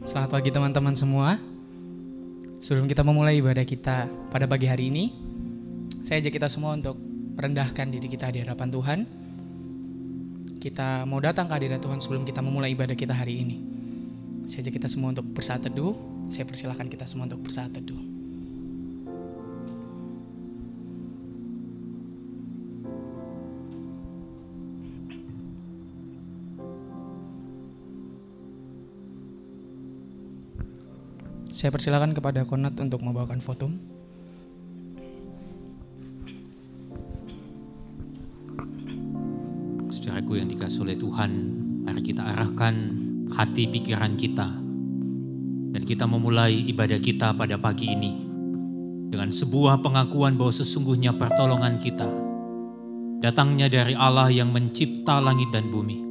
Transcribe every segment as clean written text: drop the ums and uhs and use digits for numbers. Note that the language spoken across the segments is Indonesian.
Selamat pagi teman-teman semua. Sebelum kita memulai ibadah kita pada pagi hari ini, saya ajak kita semua untuk merendahkan diri kita di hadapan Tuhan. Kita mau datang ke hadirat Tuhan sebelum kita memulai ibadah kita hari ini. Saya ajak kita semua untuk bersaat teduh. Saya persilahkan kita semua untuk bersaat teduh. Saya persilakan kepada Konat untuk membawakan fotum. Saudaraku yang dikasihi oleh Tuhan, mari kita arahkan hati pikiran kita dan kita memulai ibadah kita pada pagi ini dengan sebuah pengakuan bahwa sesungguhnya pertolongan kita datangnya dari Allah yang mencipta langit dan bumi.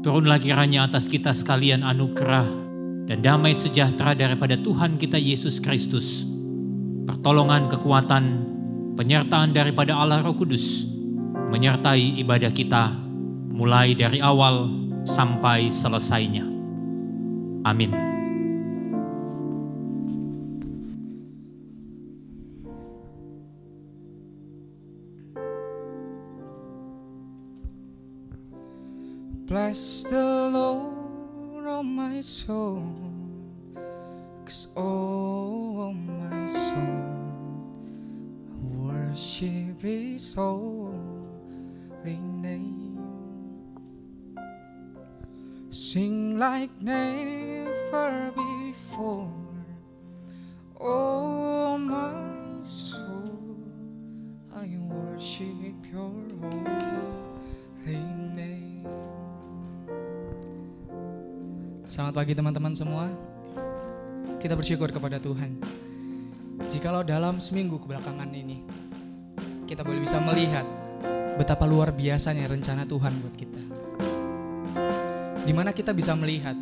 Turunlah kiranya atas kita sekalian anugerah dan damai sejahtera daripada Tuhan kita Yesus Kristus, pertolongan, kekuatan, penyertaan daripada Allah Roh Kudus, menyertai ibadah kita mulai dari awal sampai selesainya. Amin. Bless the Lord, oh my soul, 'cause oh my soul, worship His holy name. Sing like never before, oh my soul, I worship Your holy name. Selamat pagi teman-teman semua. Kita bersyukur kepada Tuhan. Jikalau dalam seminggu kebelakangan ini kita boleh bisa melihat betapa luar biasanya rencana Tuhan buat kita. Dimana kita bisa melihat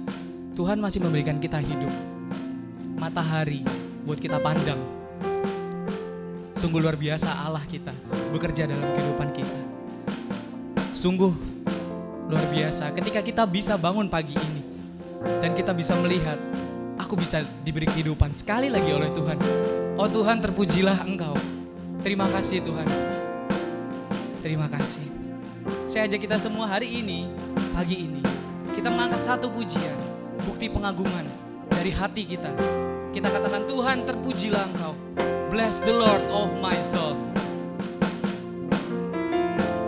Tuhan masih memberikan kita hidup, matahari buat kita pandang. Sungguh luar biasa Allah kita bekerja dalam kehidupan kita. Sungguh luar biasa ketika kita bisa bangun pagi ini dan kita bisa melihat, aku bisa diberi kehidupan sekali lagi oleh Tuhan. Oh Tuhan, terpujilah Engkau. Terima kasih Tuhan. Terima kasih. Saya ajak kita semua hari ini, pagi ini, kita mengangkat satu pujian, bukti pengagungan dari hati kita. Kita katakan, Tuhan, terpujilah Engkau. Bless the Lord of my soul.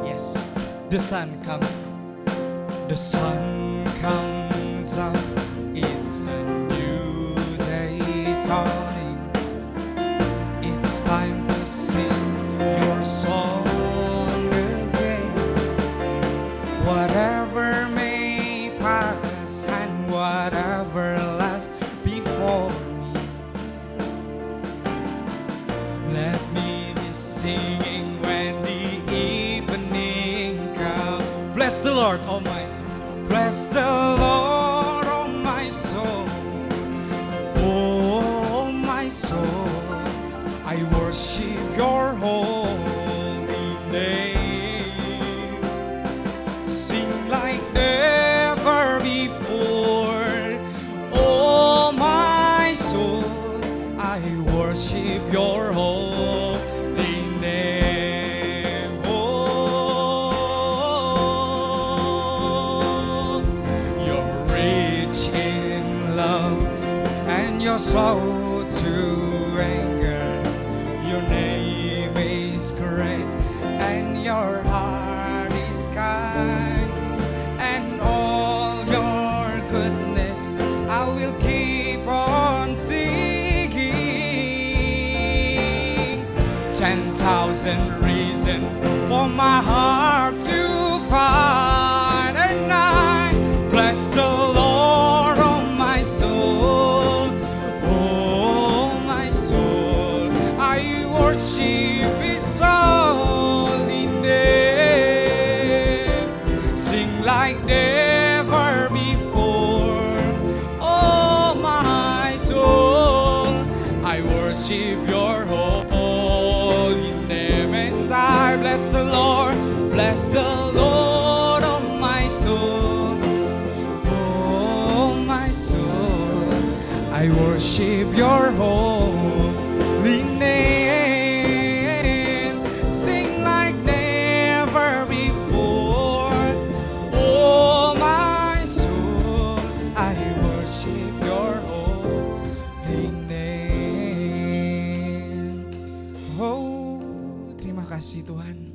Yes, the sun comes. The sun comes up, it's a new day dawning. It's time to sing your song again. Whatever may pass and whatever lies before me, let me be singing when the evening comes. Bless the Lord, oh my soul. Bless the Lord, oh my soul. Oh my soul, I worship Your holy name. Sing like never before. Oh my soul, I worship Your holy name. Oh, You're rich in love and You're slow to anger. Your name is great and Your heart is kind, and all Your goodness I will keep on singing. 10,000 reasons for my heart to find, and I bless the Lord, oh my soul. Oh my soul, I worship His holy name. Sing like never before. Oh my soul, I worship Your holy name. And I bless the Lord, I worship your holy name. Sing like never before. Oh my soul, I worship your holy name. Oh, terima kasih Tuhan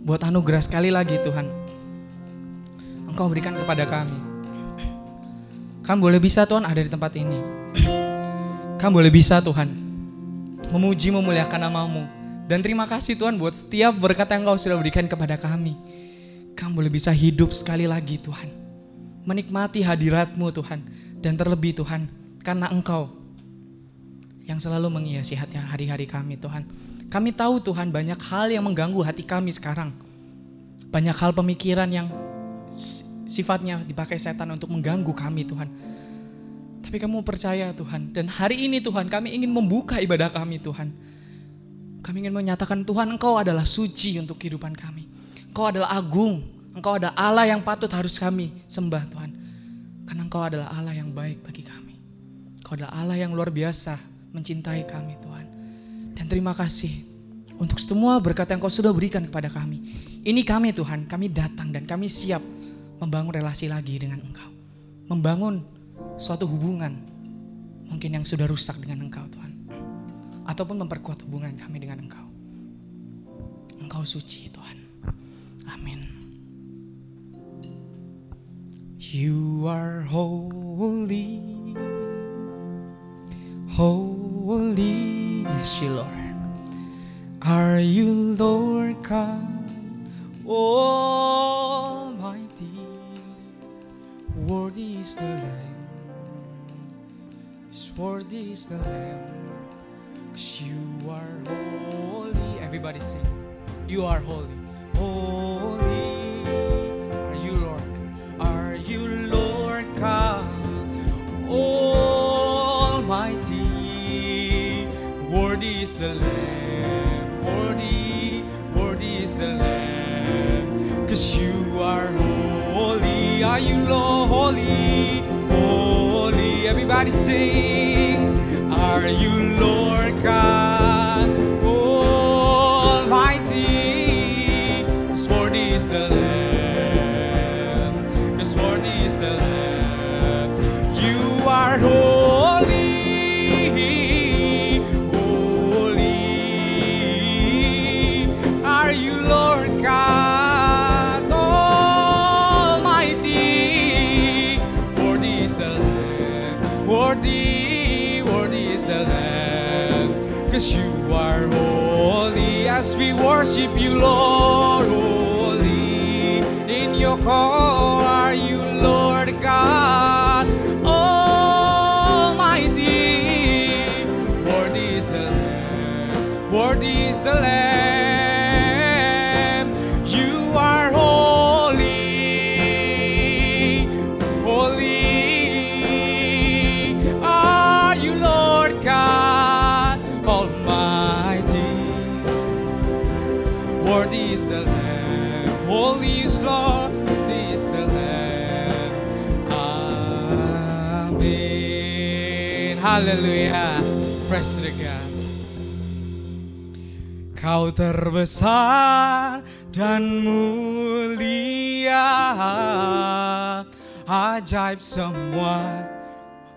buat anugerah sekali lagi Tuhan Engkau berikan kepada kami. Kamu boleh bisa Tuhan ada di tempat ini. Kamu boleh bisa Tuhan memuji memuliakan nama-Mu. Dan terima kasih Tuhan buat setiap berkat yang Engkau sudah berikan kepada kami. Kamu boleh bisa hidup sekali lagi Tuhan, menikmati hadirat-Mu Tuhan. Dan terlebih Tuhan, karena Engkau yang selalu menghiasi hari-hari kami Tuhan. Kami tahu Tuhan banyak hal yang mengganggu hati kami sekarang. Banyak hal pemikiran yang sifatnya dipakai setan untuk mengganggu kami Tuhan. Tapi kamu percaya Tuhan. Dan hari ini Tuhan kami ingin membuka ibadah kami Tuhan. Kami ingin menyatakan Tuhan Engkau adalah suci untuk kehidupan kami. Engkau adalah agung. Engkau adalah Allah yang patut harus kami sembah Tuhan. Karena Engkau adalah Allah yang baik bagi kami. Engkau adalah Allah yang luar biasa mencintai kami Tuhan. Dan terima kasih untuk semua berkat yang Kau sudah berikan kepada kami. Ini kami Tuhan, kami datang dan kami siap membangun relasi lagi dengan Engkau. Membangun suatu hubungan mungkin yang sudah rusak dengan Engkau Tuhan. Ataupun memperkuat hubungan kami dengan Engkau. Engkau suci Tuhan. Amin. You are holy. Holy. Yes, you Lord. Are you Lord God Almighty? Worthy is the Lamb, worthy is the Lamb, 'cause you are holy. Everybody sing. You are holy, holy. Are you Lord? Are you Lord God Almighty? Worthy is the Lamb, worthy is the Lamb, 'cause you are holy. Are you Lord? Holy, holy. Everybody sing. Are you Lord God Almighty? 'Cause worthy is the Lamb, 'cause worthy is the Lamb. You are holy, holy. Are you Lord God? Worthy is the Lamb, 'cause you are holy. As we worship you, Lord, holy. In your call are you, Lord God Almighty. Worthy is the Lamb, worthy is the Lamb. You are holy, holy. God Almighty, worthy is the Lamb, holy is Lord, worthy is the Lamb. Amin. Haleluya. Praise to God. Kau terbesar dan mulia, ajaib semua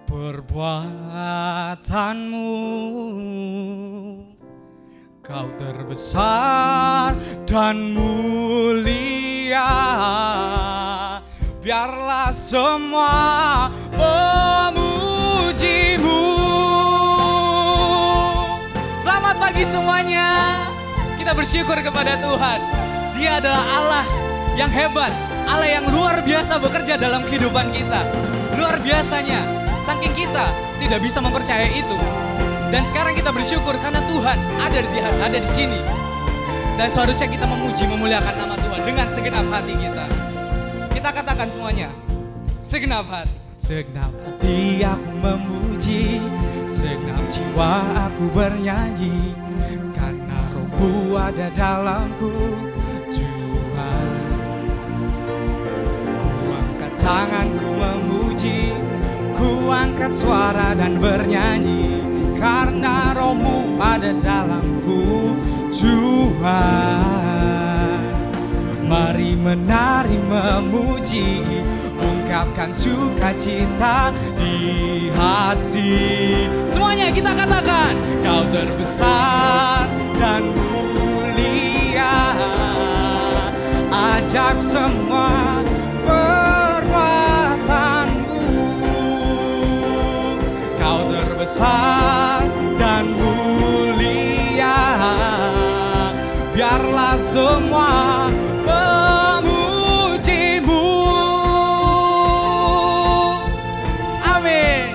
perbuatanmu. Kau terbesar dan mulia, biarlah semua memujimu. Selamat pagi semuanya. Kita bersyukur kepada Tuhan. Dia adalah Allah yang hebat, Allah yang luar biasa bekerja dalam kehidupan kita. Luar biasanya, saking kita tidak bisa mempercayai itu. Dan sekarang kita bersyukur karena Tuhan ada di sini. Dan seharusnya kita memuji memuliakan nama Tuhan dengan segenap hati kita. Kita katakan semuanya, segenap hati. Segenap hati aku memuji, segenap jiwa aku bernyanyi, karena Roh-Mu ada dalamku, Tuhan. Ku angkat tanganku memuji, ku angkat suara dan bernyanyi, karena Roh-Mu ada dalamku, Tuhan. Mari menari memuji, ungkapkan sukacita di hati. Semuanya kita katakan, Kau terbesar dan mulia, ajaib semua perbuatan-Mu. Kau terbesar dan mulia, biarlah semua memuji-Mu. Amin.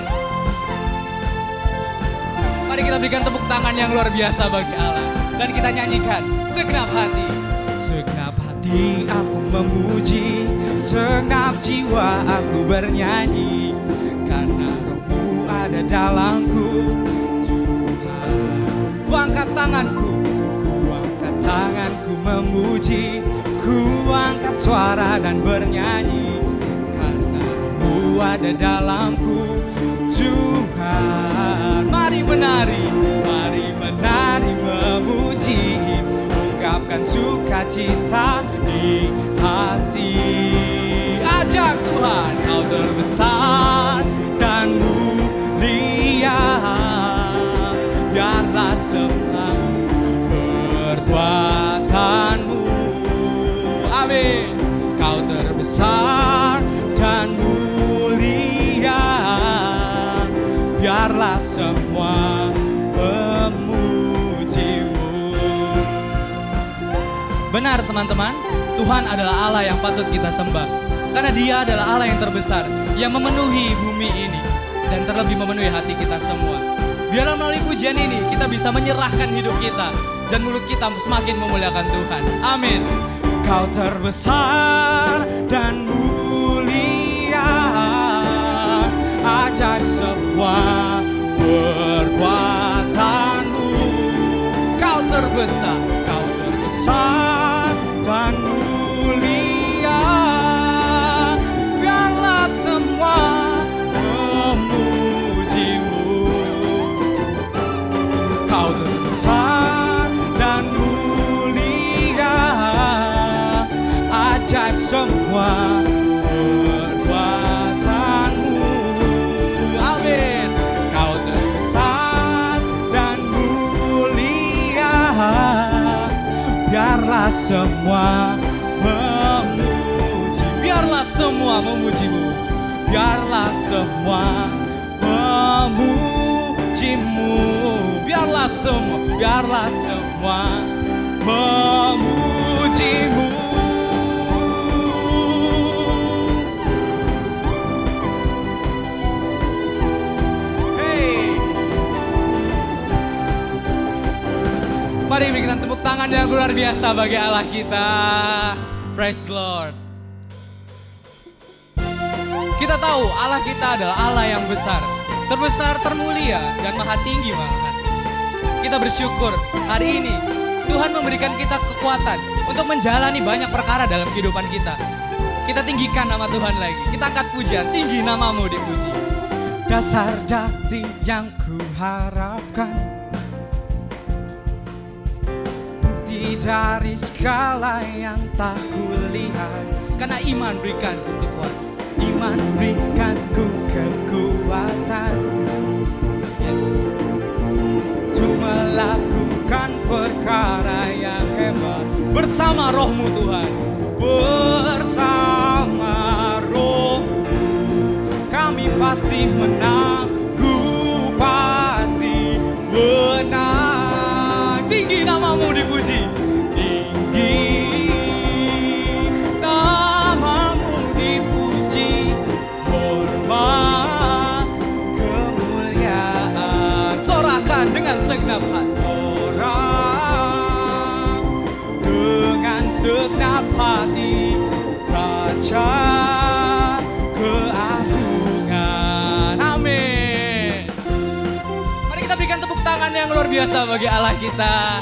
Mari kita berikan tepuk tangan yang luar biasa bagi Allah, dan kita nyanyikan segenap hati. Segenap hati aku memuji, segenap jiwa aku bernyanyi, karena Roh-Mu ada dalamku, Tuhan. Ku angkat tanganku memuji, ku angkat suara dan bernyanyi, karena Roh-Mu ada dalamku, Tuhan. Mari menari memuji, ungkapkan sukacita di hati. Ajaib Tuhan, Kau terbesar dan mulia, biarlah semua perbuatan-Mu. Amin. Kau terbesar dan mulia, biarlah semua memuji-Mu. Benar teman-teman, Tuhan adalah Allah yang patut kita sembah, karena Dia adalah Allah yang terbesar, yang memenuhi bumi ini, dan terlebih memenuhi hati kita semua. Biarlah melalui pujian ini kita bisa menyerahkan hidup kita, dan mulut kita semakin memuliakan Tuhan. Amin. Kau terbesar dan mulia, ajaib semua perbuatan-Mu. Kau terbesar dan mulia, biarlah semua memuji-Mu. Kau terbesar dan mulia, ajaib semua perbuatan-Mu. Amin. Kau terbesar dan mulia, biarlah semua memuji, biarlah semua memuji-Mu, biarlah semua memuji-Mu, biarlah semua memuji-Mu. Mari berikan tepuk tangan yang luar biasa bagi Allah kita. Praise Lord. Kita tahu Allah kita adalah Allah yang besar, terbesar, termulia, dan maha tinggi malahan. Kita bersyukur hari ini Tuhan memberikan kita kekuatan untuk menjalani banyak perkara dalam kehidupan kita. Kita tinggikan nama Tuhan lagi. Kita angkat pujian, tinggi nama-Mu dipuji. Dasar dari yang kuharapkan, dari segala yang tak kulihat, karena iman berikan ku kekuatan, iman berikan ku kekuatan, yes, untuk melakukan perkara yang hebat bersama Roh-Mu Tuhan. Bersama Roh-Mu kami pasti menang, ku pasti menang. Tinggi nama-Mu dipuji, tinggi nama-Mu dipuji, hormat kemuliaan. Sorakan dengan segenap hati, sorak dengan segenap hati, Raja keagungan. Amin. Mari kita berikan tepuk tangan yang luar biasa bagi Allah kita.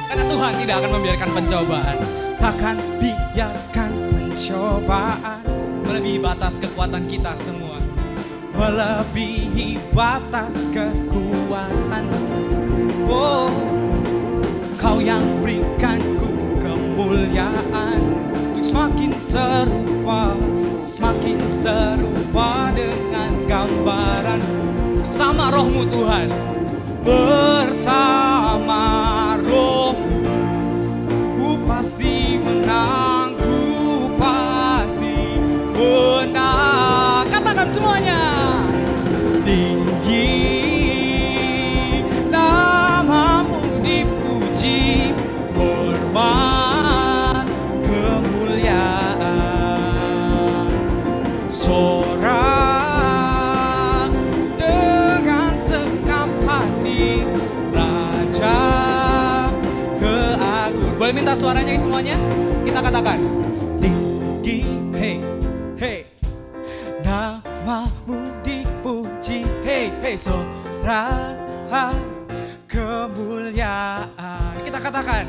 Karena Tuhan tidak akan membiarkan pencobaan, takkan biarkan pencobaan melebihi batas kekuatan kita semua. Melebihi batas kekuatan. Oh, Kau yang berikanku kemuliaan untuk semakin serupa dengan gambaran. Bersama Roh-Mu Tuhan, bersama Roh-Mu, ku pasti menang, ku pasti menang. Katakan semuanya. Tinggi nama-Mu dipuji, hormat kemuliaan. Sorak dengan segenap hati, Raja keagungan. Boleh minta suaranya semuanya? Kita katakan. Tinggi, hey, hey. Nama-Mu dipuji, hey, hey. Sorak kemuliaan. Kita katakan.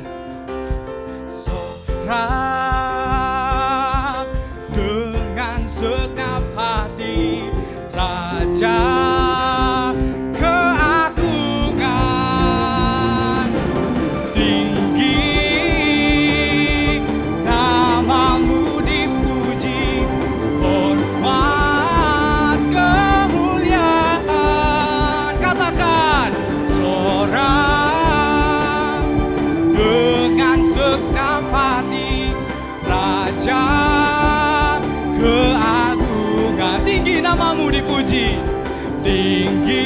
Sorak dengan segenap hati, Raja keagungan. Tinggi nama-Mu dipuji, hormat kemuliaan. Katakan. Sorak dengan segenap hati, Raja keagungan. Tinggi nama-Mu dipuji, tinggi,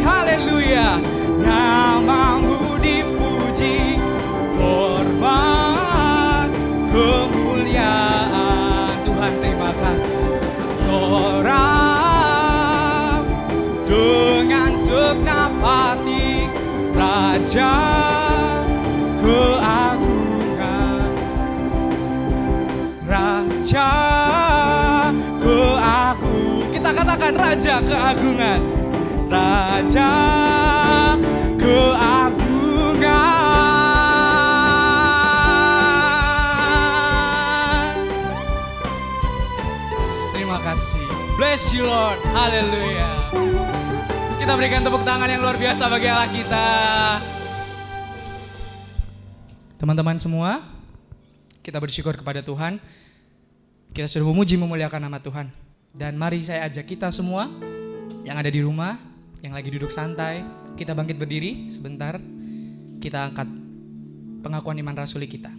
haleluya. Nama-Mu dipuji, hormat kemuliaan. Tuhan terima kasih. Sorak dengan segenap hati, Raja keagungan. Raja keagungan. Kita katakan Raja keagungan. Raja keagungan. Terima kasih. Bless you Lord. Haleluya. Kita berikan tepuk tangan yang luar biasa bagi Allah kita. Teman-teman semua, kita bersyukur kepada Tuhan. Kita sudah memuji memuliakan nama Tuhan. Dan mari saya ajak kita semua yang ada di rumah, yang lagi duduk santai, kita bangkit berdiri sebentar. Kita angkat pengakuan iman rasuli kita.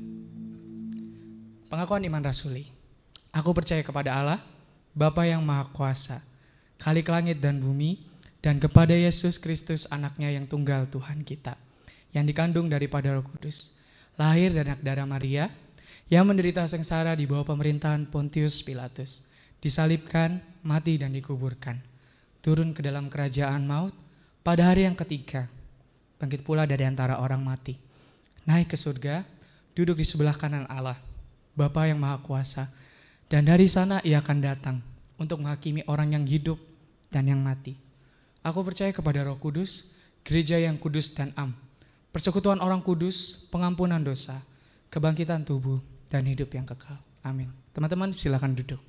Pengakuan iman rasuli. Aku percaya kepada Allah, Bapa yang Maha Kuasa, Khalik langit dan bumi, dan kepada Yesus Kristus anaknya yang tunggal Tuhan kita, yang dikandung daripada Roh Kudus, lahir dari anak darah Maria, yang menderita sengsara di bawah pemerintahan Pontius Pilatus, disalibkan, mati dan dikuburkan, turun ke dalam kerajaan maut, pada hari yang ketiga, bangkit pula dari antara orang mati, naik ke surga, duduk di sebelah kanan Allah, Bapa yang Maha Kuasa, dan dari sana Ia akan datang untuk menghakimi orang yang hidup dan yang mati. Aku percaya kepada Roh Kudus, gereja yang kudus dan am, persekutuan orang kudus, pengampunan dosa, kebangkitan tubuh, dan hidup yang kekal. Amin. Teman-teman silakan duduk.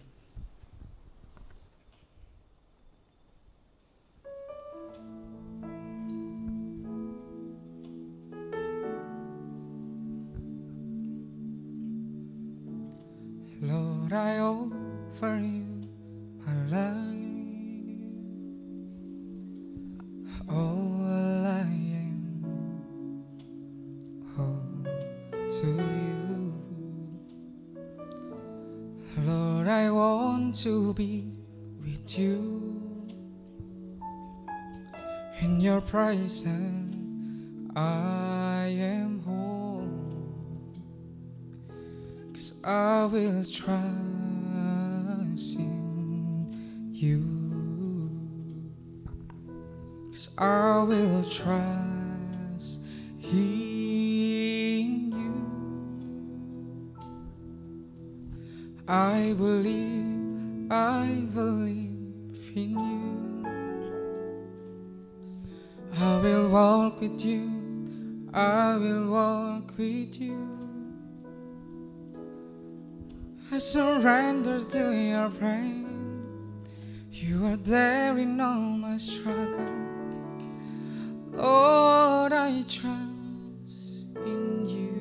Lord, I offer you my life. All I am, all to you. Lord, I want to be with you. In your presence, I am home. 'Cause I will trust in you. I will trust in you. I believe in you. I will walk with you. I will walk with you. I surrender to your plan. You are there in all my struggle. Lord, I trust in you.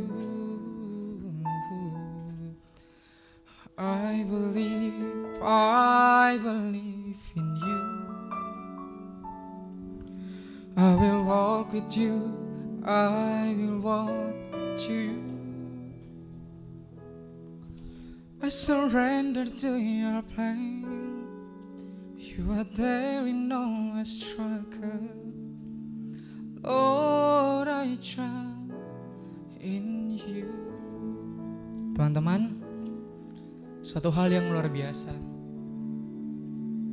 I believe in you. I will walk with you. I will walk with you. I surrender to your plan. You are there in all my struggle. Lord, I trust in you. Teman-teman, suatu hal yang luar biasa.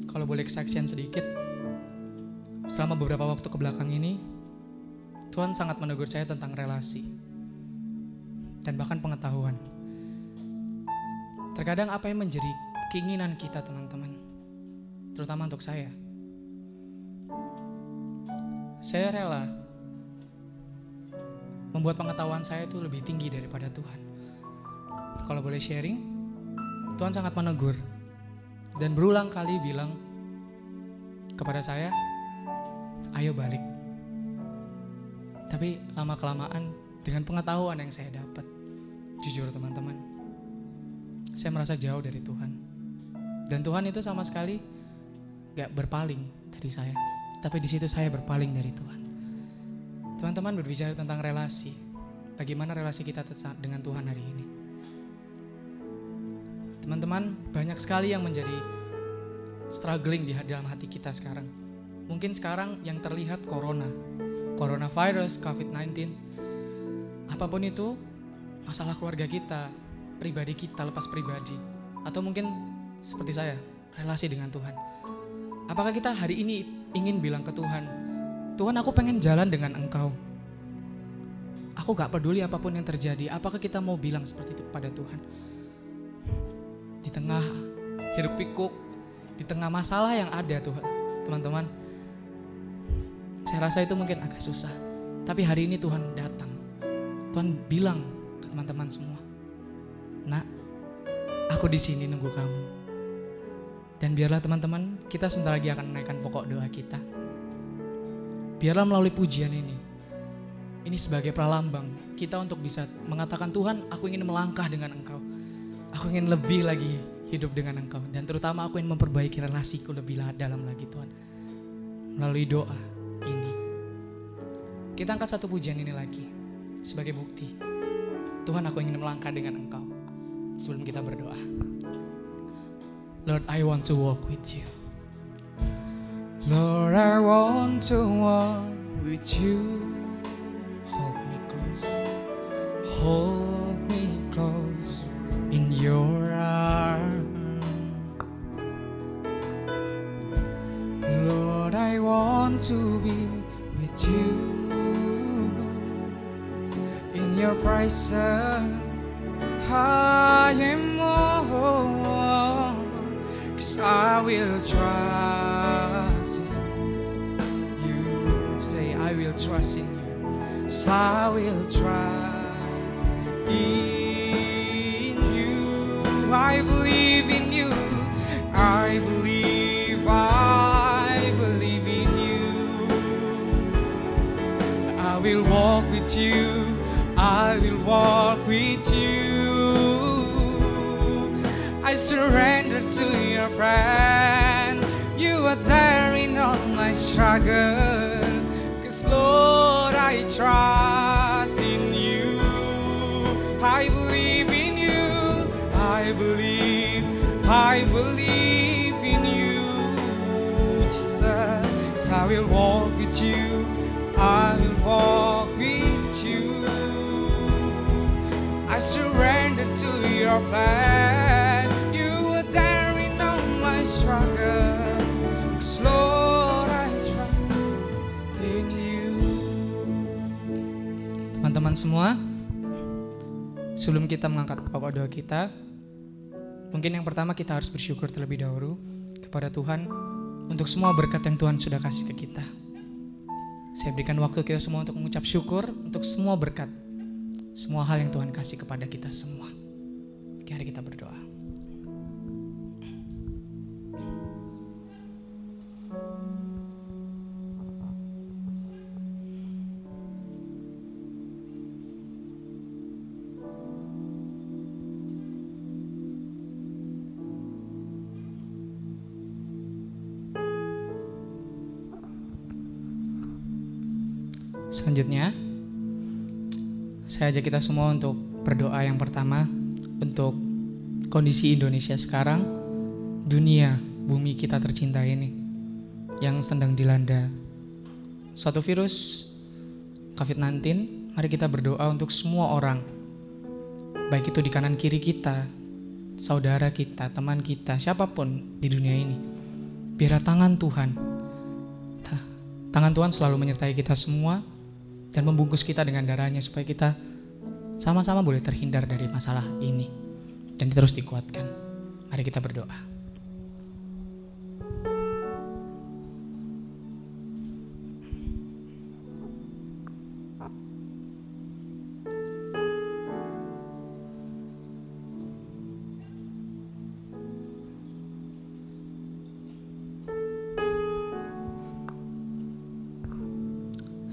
Kalau boleh kesaksian sedikit, selama beberapa waktu kebelakang ini, Tuhan sangat menegur saya tentang relasi dan bahkan pengetahuan. Terkadang apa yang menjadi keinginan kita, teman-teman, terutama untuk saya rela membuat pengetahuan saya itu lebih tinggi daripada Tuhan. Kalau boleh sharing, Tuhan sangat menegur dan berulang kali bilang kepada saya, ayo balik. Tapi lama-kelamaan dengan pengetahuan yang saya dapat, jujur teman-teman, saya merasa jauh dari Tuhan. Dan Tuhan itu sama sekali gak berpaling dari saya, tapi di situ saya berpaling dari Tuhan. Teman-teman, berbicara tentang relasi, bagaimana relasi kita dengan Tuhan hari ini? Teman-teman, banyak sekali yang menjadi struggling di dalam hati kita sekarang. Mungkin sekarang yang terlihat coronavirus, COVID-19, apapun itu, masalah keluarga kita, pribadi kita, lepas pribadi, atau mungkin seperti saya, relasi dengan Tuhan. Apakah kita hari ini ingin bilang ke Tuhan, Tuhan, aku pengen jalan dengan Engkau. Aku gak peduli apapun yang terjadi. Apakah kita mau bilang seperti itu kepada Tuhan? Di tengah hiruk pikuk, di tengah masalah yang ada Tuhan, teman-teman, saya rasa itu mungkin agak susah. Tapi hari ini Tuhan datang. Tuhan bilang ke teman-teman semua, nak, aku di sini nunggu kamu. Dan biarlah teman-teman, kita sebentar lagi akan menaikkan pokok doa kita. Biarlah melalui pujian ini sebagai pralambang kita untuk bisa mengatakan, Tuhan, aku ingin melangkah dengan Engkau. Aku ingin lebih lagi hidup dengan Engkau. Dan terutama aku ingin memperbaiki relasiku lebih dalam lagi, Tuhan. Melalui doa ini, kita angkat satu pujian ini lagi sebagai bukti, Tuhan, aku ingin melangkah dengan Engkau. Sebelum kita berdoa, Lord, I want to walk with you. Lord, I want to walk with you. Hold me close in your arms. Lord, I want to be with you in your presence. I am more, 'cause I will trust in you. Say, I will trust in you. 'Cause I will trust in you. I believe in you. I believe in you. I will walk with you. I will walk with you. I surrender to your plan. You are there in all my struggle. 'Cause Lord, I trust in you. I believe in you. I believe in you, Jesus. I will walk with you. I will walk with you. I surrender to your plan. You are there in all my struggle. 'Cause Lord, I trust in you. Teman-teman semua, sebelum kita mengangkat pokok doa kita, mungkin yang pertama kita harus bersyukur terlebih dahulu kepada Tuhan untuk semua berkat yang Tuhan sudah kasih ke kita. Saya berikan waktu kita semua untuk mengucap syukur untuk semua berkat, semua hal yang Tuhan kasih kepada kita semua. Mari kita berdoa. Selanjutnya, saya ajak kita semua untuk berdoa yang pertama untuk kondisi Indonesia sekarang, dunia, bumi kita tercinta ini yang sedang dilanda suatu virus COVID-19. Mari kita berdoa untuk semua orang, baik itu di kanan kiri kita, saudara kita, teman kita, siapapun di dunia ini. Biar tangan Tuhan selalu menyertai kita semua dan membungkus kita dengan darahnya supaya kita sama-sama boleh terhindar dari masalah ini dan terus dikuatkan. Mari kita berdoa.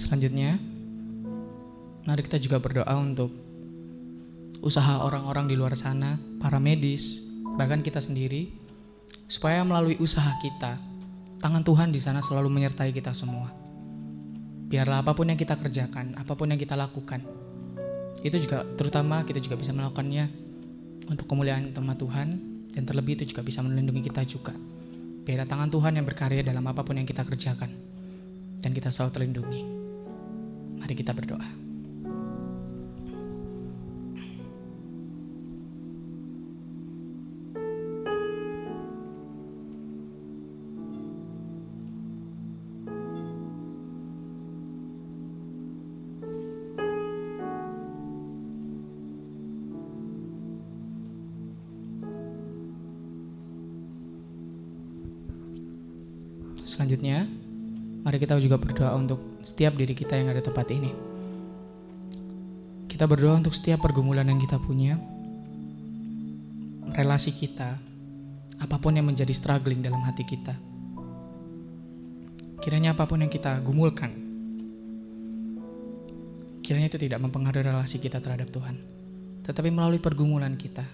Selanjutnya, mari kita juga berdoa untuk usaha orang-orang di luar sana, para medis, bahkan kita sendiri, supaya melalui usaha kita, tangan Tuhan di sana selalu menyertai kita semua. Biarlah apapun yang kita kerjakan, apapun yang kita lakukan, itu juga terutama kita juga bisa melakukannya untuk kemuliaan nama Tuhan, dan terlebih itu juga bisa melindungi kita juga. Biarlah tangan Tuhan yang berkarya dalam apapun yang kita kerjakan, dan kita selalu terlindungi. Mari kita berdoa. Selanjutnya, mari kita juga berdoa untuk setiap diri kita yang ada di tempat ini. Kita berdoa untuk setiap pergumulan yang kita punya, relasi kita, apapun yang menjadi struggling dalam hati kita. Kiranya apapun yang kita gumulkan, kiranya itu tidak mempengaruhi relasi kita terhadap Tuhan. Tetapi melalui pergumulan kita,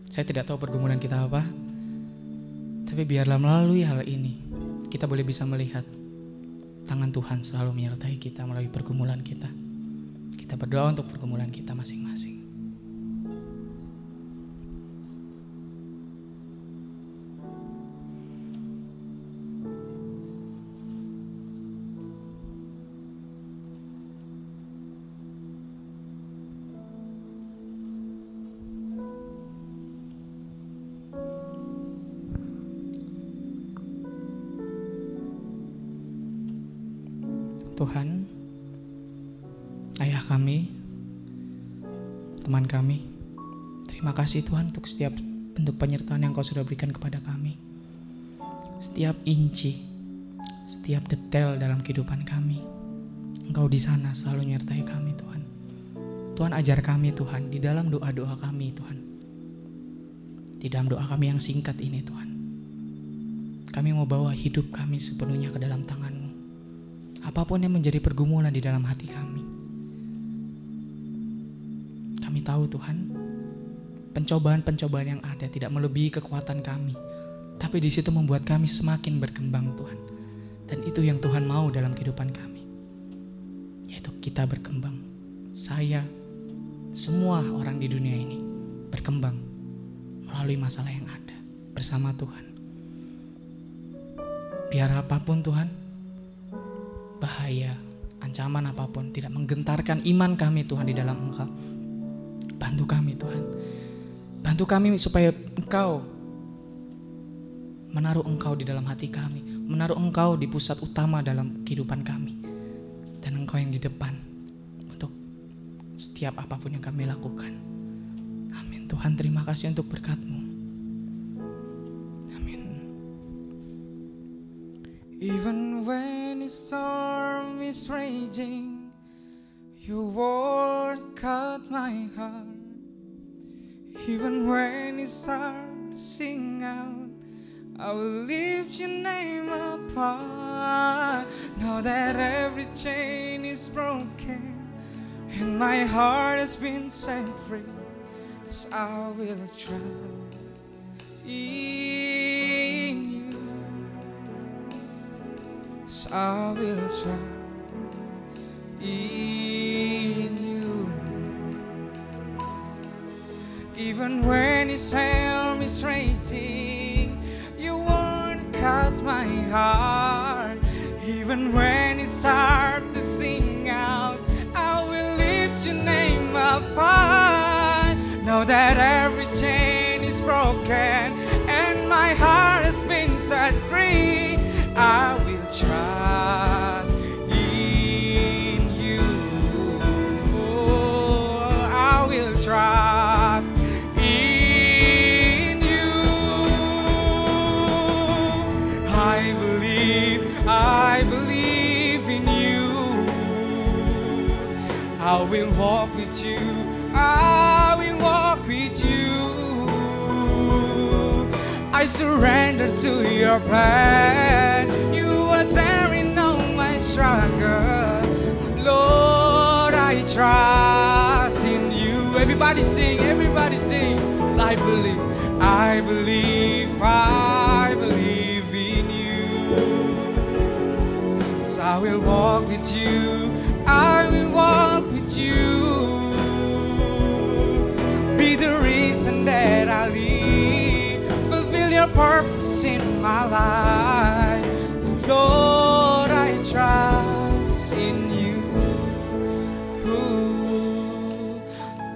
saya tidak tahu pergumulan kita apa, tapi biarlah melalui hal ini, kita boleh bisa melihat tangan Tuhan selalu menyertai kita melalui pergumulan kita. Kita berdoa untuk pergumulan kita masing-masing. Tuhan, Ayah kami, teman kami, terima kasih Tuhan untuk setiap bentuk penyertaan yang Kau sudah berikan kepada kami. Setiap inci, setiap detail dalam kehidupan kami, Engkau di sana selalu menyertai kami Tuhan. Tuhan ajar kami Tuhan, di dalam doa-doa kami Tuhan. Di dalam doa kami yang singkat ini Tuhan, kami mau bawa hidup kami sepenuhnya ke dalam tangan-Mu. Apapun yang menjadi pergumulan di dalam hati kami, kami tahu Tuhan, pencobaan-pencobaan yang ada tidak melebihi kekuatan kami, tapi di situ membuat kami semakin berkembang Tuhan. Dan itu yang Tuhan mau dalam kehidupan kami, yaitu kita berkembang. Saya, semua orang di dunia ini berkembang melalui masalah yang ada bersama Tuhan. Biar apapun Tuhan, bahaya, ancaman apapun tidak menggentarkan iman kami Tuhan di dalam Engkau. Bantu kami Tuhan. Bantu kami supaya Engkau menaruh Engkau di dalam hati kami, menaruh Engkau di pusat utama dalam kehidupan kami, dan Engkau yang di depan untuk setiap apapun yang kami lakukan. Amin. Tuhan, terima kasih untuk berkat-Mu. Even when the storm is raging, your word caught my heart. Even when it's hard to sing out, I will lift your name apart. Now that every chain is broken and my heart has been set free, yes, I will trust in you. I will trust in you. Even when his arm is raging, you won't cut my heart. Even when it's hard to sing out, I will lift your name apart. Know that every chain is broken and my heart has been set free. I will trust in you. I will trust in you. I believe in you. I will walk with you. I will walk with you. I surrender to your plan. You are tearing on my struggle. Lord, I trust in you. Everybody sing, everybody sing. I believe, I believe, I believe in you. So I will walk with you. I will walk with you. Be the reason that I live, fulfill your purpose in my life. Lord, I trust in you.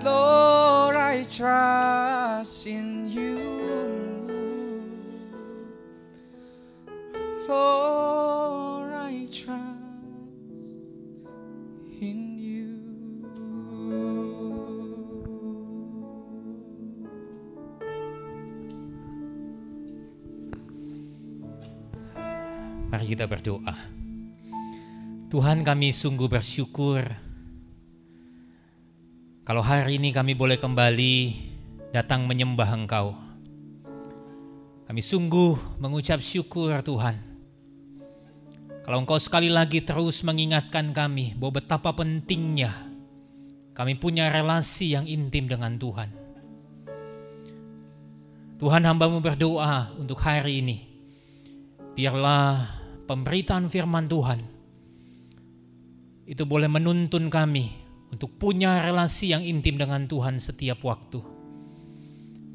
Lord, I trust in you. Lord, I trust in you. Mari kita berdoa. Tuhan, kami sungguh bersyukur kalau hari ini kami boleh kembali datang menyembah Engkau. Kami sungguh mengucap syukur Tuhan. Kalau Engkau sekali lagi terus mengingatkan kami bahwa betapa pentingnya kami punya relasi yang intim dengan Tuhan. Tuhan, hamba-Mu berdoa untuk hari ini. Biarlah pemberitaan firman Tuhan itu boleh menuntun kami untuk punya relasi yang intim dengan Tuhan setiap waktu.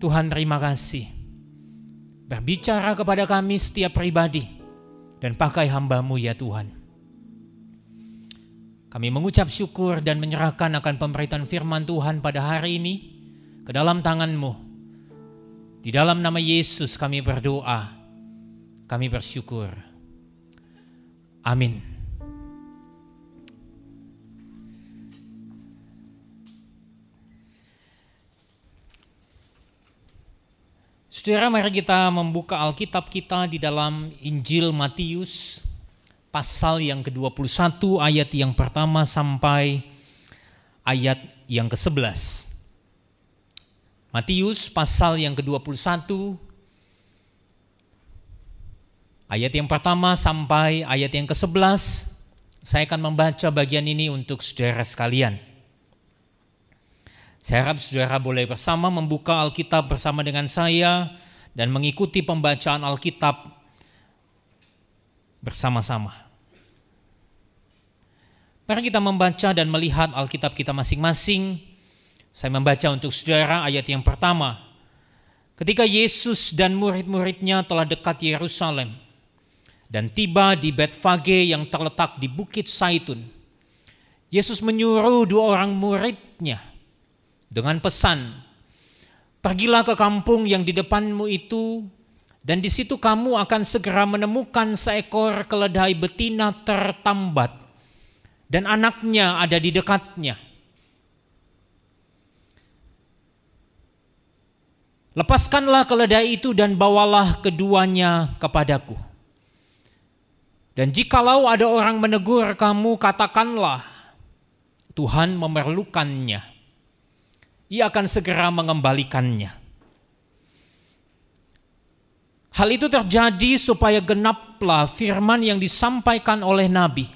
Tuhan, terima kasih. Berbicara kepada kami setiap pribadi dan pakai hamba-Mu ya Tuhan. Kami mengucap syukur dan menyerahkan akan pemberitaan firman Tuhan pada hari ini ke dalam tangan-Mu. Di dalam nama Yesus kami berdoa, kami bersyukur. Amin. Saudara, mari kita membuka Alkitab kita di dalam Injil Matius pasal yang ke-21 ayat yang pertama sampai ayat yang ke-11. Matius pasal yang ke-21 ayat yang pertama sampai ayat yang ke-11. Saya akan membaca bagian ini untuk saudara sekalian. Saya harap saudara boleh bersama membuka Alkitab bersama dengan saya dan mengikuti pembacaan Alkitab bersama-sama. Mari kita membaca dan melihat Alkitab kita masing-masing. Saya membaca untuk saudara ayat yang pertama. Ketika Yesus dan murid-muridnya telah dekat Yerusalem dan tiba di Betfage yang terletak di Bukit Zaitun, Yesus menyuruh 2 orang muridnya dengan pesan, "Pergilah ke kampung yang di depanmu itu, dan di situ kamu akan segera menemukan seekor keledai betina tertambat, dan anaknya ada di dekatnya. Lepaskanlah keledai itu dan bawalah keduanya kepadaku. Dan jikalau ada orang menegur kamu, katakanlah, Tuhan memerlukannya. Ia akan segera mengembalikannya." Hal itu terjadi supaya genaplah firman yang disampaikan oleh Nabi.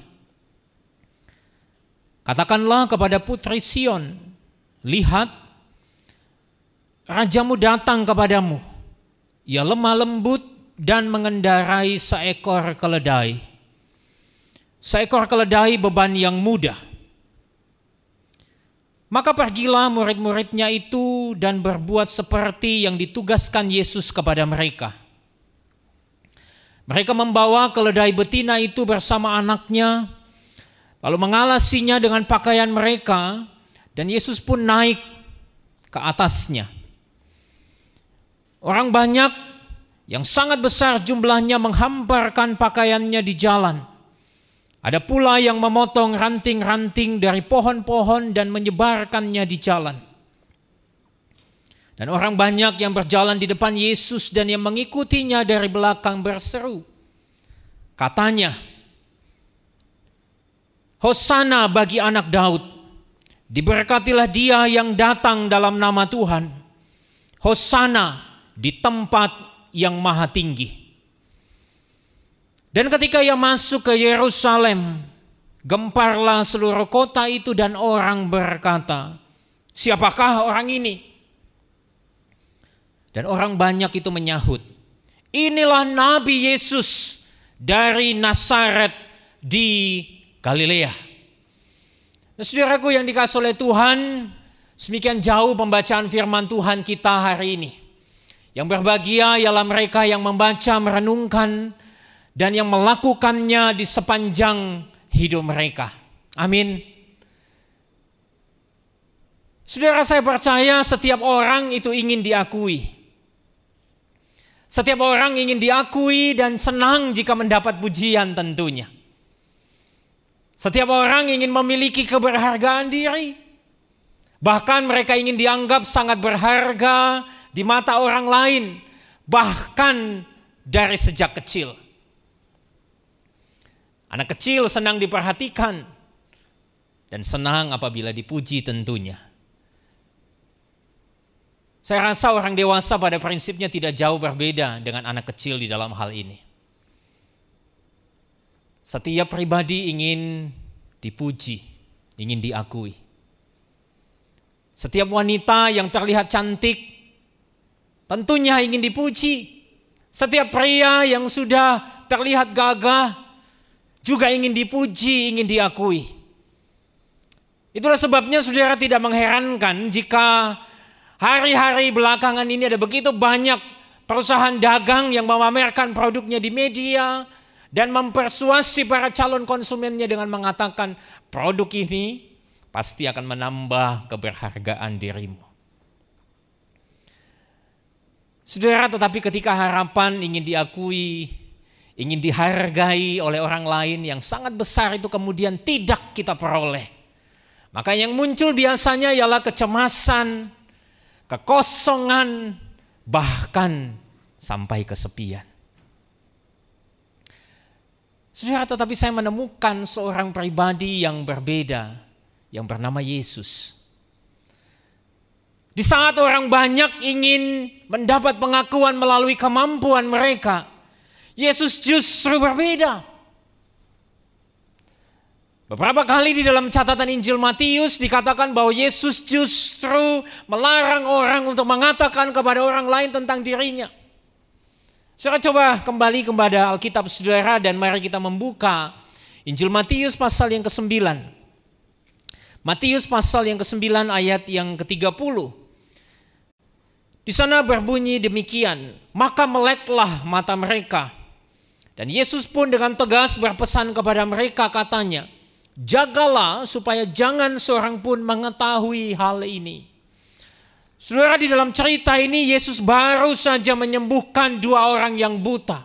"Katakanlah kepada putri Sion, lihat, rajamu datang kepadamu. Ia lemah lembut dan mengendarai seekor keledai. Seekor keledai beban yang mudah, Maka pergilah murid-muridnya itu dan berbuat seperti yang ditugaskan Yesus kepada mereka. Mereka membawa keledai betina itu bersama anaknya, lalu mengalasinya dengan pakaian mereka, dan Yesus pun naik ke atasnya. Orang banyak yang sangat besar jumlahnya menghamparkan pakaiannya di jalan. Ada pula yang memotong ranting-ranting dari pohon-pohon dan menyebarkannya di jalan. Dan orang banyak yang berjalan di depan Yesus dan yang mengikutinya dari belakang berseru. Katanya, Hosana bagi anak Daud, diberkatilah dia yang datang dalam nama Tuhan. Hosana di tempat yang maha tinggi. Dan ketika ia masuk ke Yerusalem, gemparlah seluruh kota itu dan orang berkata, siapakah orang ini? Dan orang banyak itu menyahut, inilah Nabi Yesus dari Nazaret di Galilea. Nah, saudaraku yang dikasihi oleh Tuhan, semikian jauh pembacaan firman Tuhan kita hari ini. Yang berbahagia ialah mereka yang membaca, merenungkan, dan yang melakukannya di sepanjang hidup mereka. Amin. Saudara, saya percaya setiap orang itu ingin diakui. Setiap orang ingin diakui dan senang jika mendapat pujian tentunya. Setiap orang ingin memiliki keberhargaan diri. Bahkan mereka ingin dianggap sangat berharga di mata orang lain. Bahkan dari sejak kecil. Anak kecil senang diperhatikan dan senang apabila dipuji tentunya. Saya rasa orang dewasa pada prinsipnya tidak jauh berbeda dengan anak kecil di dalam hal ini. Setiap pribadi ingin dipuji, ingin diakui. Setiap wanita yang terlihat cantik tentunya ingin dipuji. Setiap pria yang sudah terlihat gagah juga ingin dipuji, ingin diakui. Itulah sebabnya saudara tidak mengherankan jika hari-hari belakangan ini ada begitu banyak perusahaan dagang yang memamerkan produknya di media dan mempersuasi para calon konsumennya dengan mengatakan produk ini pasti akan menambah keberhargaan dirimu. Saudara, tetapi ketika harapan ingin diakui, ingin dihargai oleh orang lain yang sangat besar itu kemudian tidak kita peroleh. Maka yang muncul biasanya ialah kecemasan, kekosongan, bahkan sampai kesepian. Saudara, tetapi saya menemukan seorang pribadi yang berbeda yang bernama Yesus. Di saat orang banyak ingin mendapat pengakuan melalui kemampuan mereka, Yesus justru berbeda. Beberapa kali di dalam catatan Injil Matius dikatakan bahwa Yesus justru melarang orang untuk mengatakan kepada orang lain tentang dirinya. Saudara, coba kembali kepada Alkitab saudara dan mari kita membuka Injil Matius pasal yang ke-9. Matius pasal yang ke-9 ayat yang ke-30. Di sana berbunyi demikian, maka meleklah mata mereka. Dan Yesus pun dengan tegas berpesan kepada mereka katanya, jagalah supaya jangan seorang pun mengetahui hal ini. Saudara, di dalam cerita ini Yesus baru saja menyembuhkan 2 orang yang buta.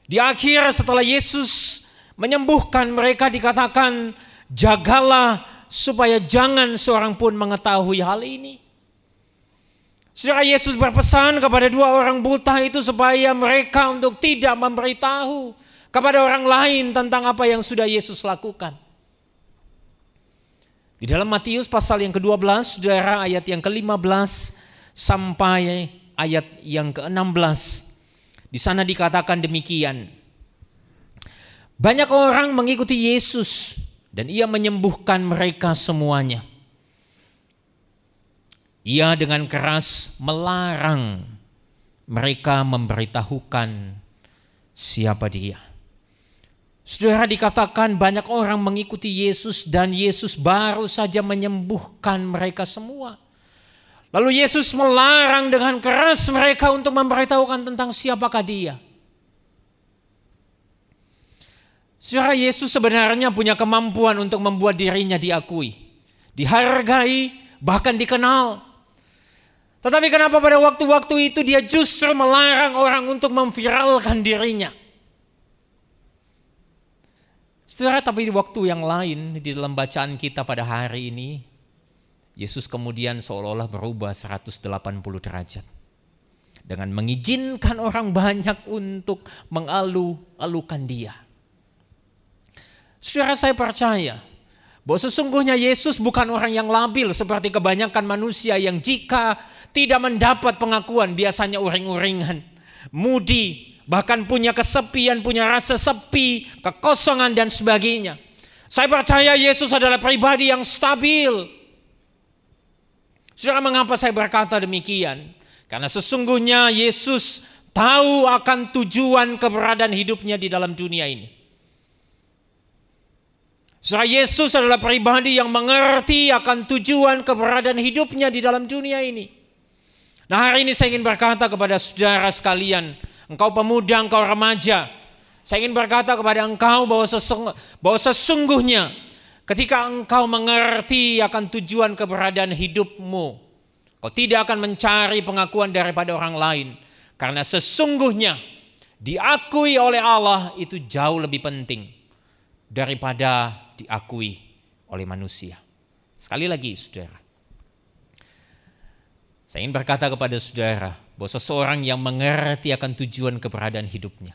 Di akhir setelah Yesus menyembuhkan mereka dikatakan, jagalah supaya jangan seorang pun mengetahui hal ini. Saudara, Yesus berpesan kepada 2 orang buta itu supaya mereka untuk tidak memberitahu kepada orang lain tentang apa yang sudah Yesus lakukan. Di dalam Matius pasal yang ke-12, saudara, ayat yang ke-15 sampai ayat yang ke-16. Di sana dikatakan demikian. Banyak orang mengikuti Yesus dan ia menyembuhkan mereka semuanya. Ia dengan keras melarang mereka memberitahukan siapa dia. Saudara, dikatakan banyak orang mengikuti Yesus dan Yesus baru saja menyembuhkan mereka semua. Lalu Yesus melarang dengan keras mereka untuk memberitahukan tentang siapakah Dia. Saudara, Yesus sebenarnya punya kemampuan untuk membuat dirinya diakui, dihargai, bahkan dikenal. Tetapi kenapa pada waktu-waktu itu Dia justru melarang orang untuk memviralkan dirinya? Saudara, tapi di waktu yang lain di dalam bacaan kita pada hari ini, Yesus kemudian seolah-olah berubah 180 derajat. Dengan mengizinkan orang banyak untuk mengalu-alukan Dia. Saudara, saya percaya bahwa sesungguhnya Yesus bukan orang yang labil seperti kebanyakan manusia yang jika tidak mendapat pengakuan biasanya uring-uringan, mudi, bahkan punya kesepian, punya rasa sepi, kekosongan dan sebagainya. Saya percaya Yesus adalah pribadi yang stabil. Saudara, mengapa saya berkata demikian? Karena sesungguhnya Yesus tahu akan tujuan keberadaan hidupnya di dalam dunia ini. Saudara, Yesus adalah pribadi yang mengerti akan tujuan keberadaan hidupnya di dalam dunia ini. Nah, hari ini saya ingin berkata kepada saudara sekalian, engkau pemuda, engkau remaja, saya ingin berkata kepada engkau bahwa sesungguhnya ketika engkau mengerti akan tujuan keberadaan hidupmu, kau tidak akan mencari pengakuan daripada orang lain. Karena sesungguhnya diakui oleh Allah itu jauh lebih penting daripada diakui oleh manusia. Sekali lagi saudara, saya ingin berkata kepada saudara bahwa seseorang yang mengerti akan tujuan keberadaan hidupnya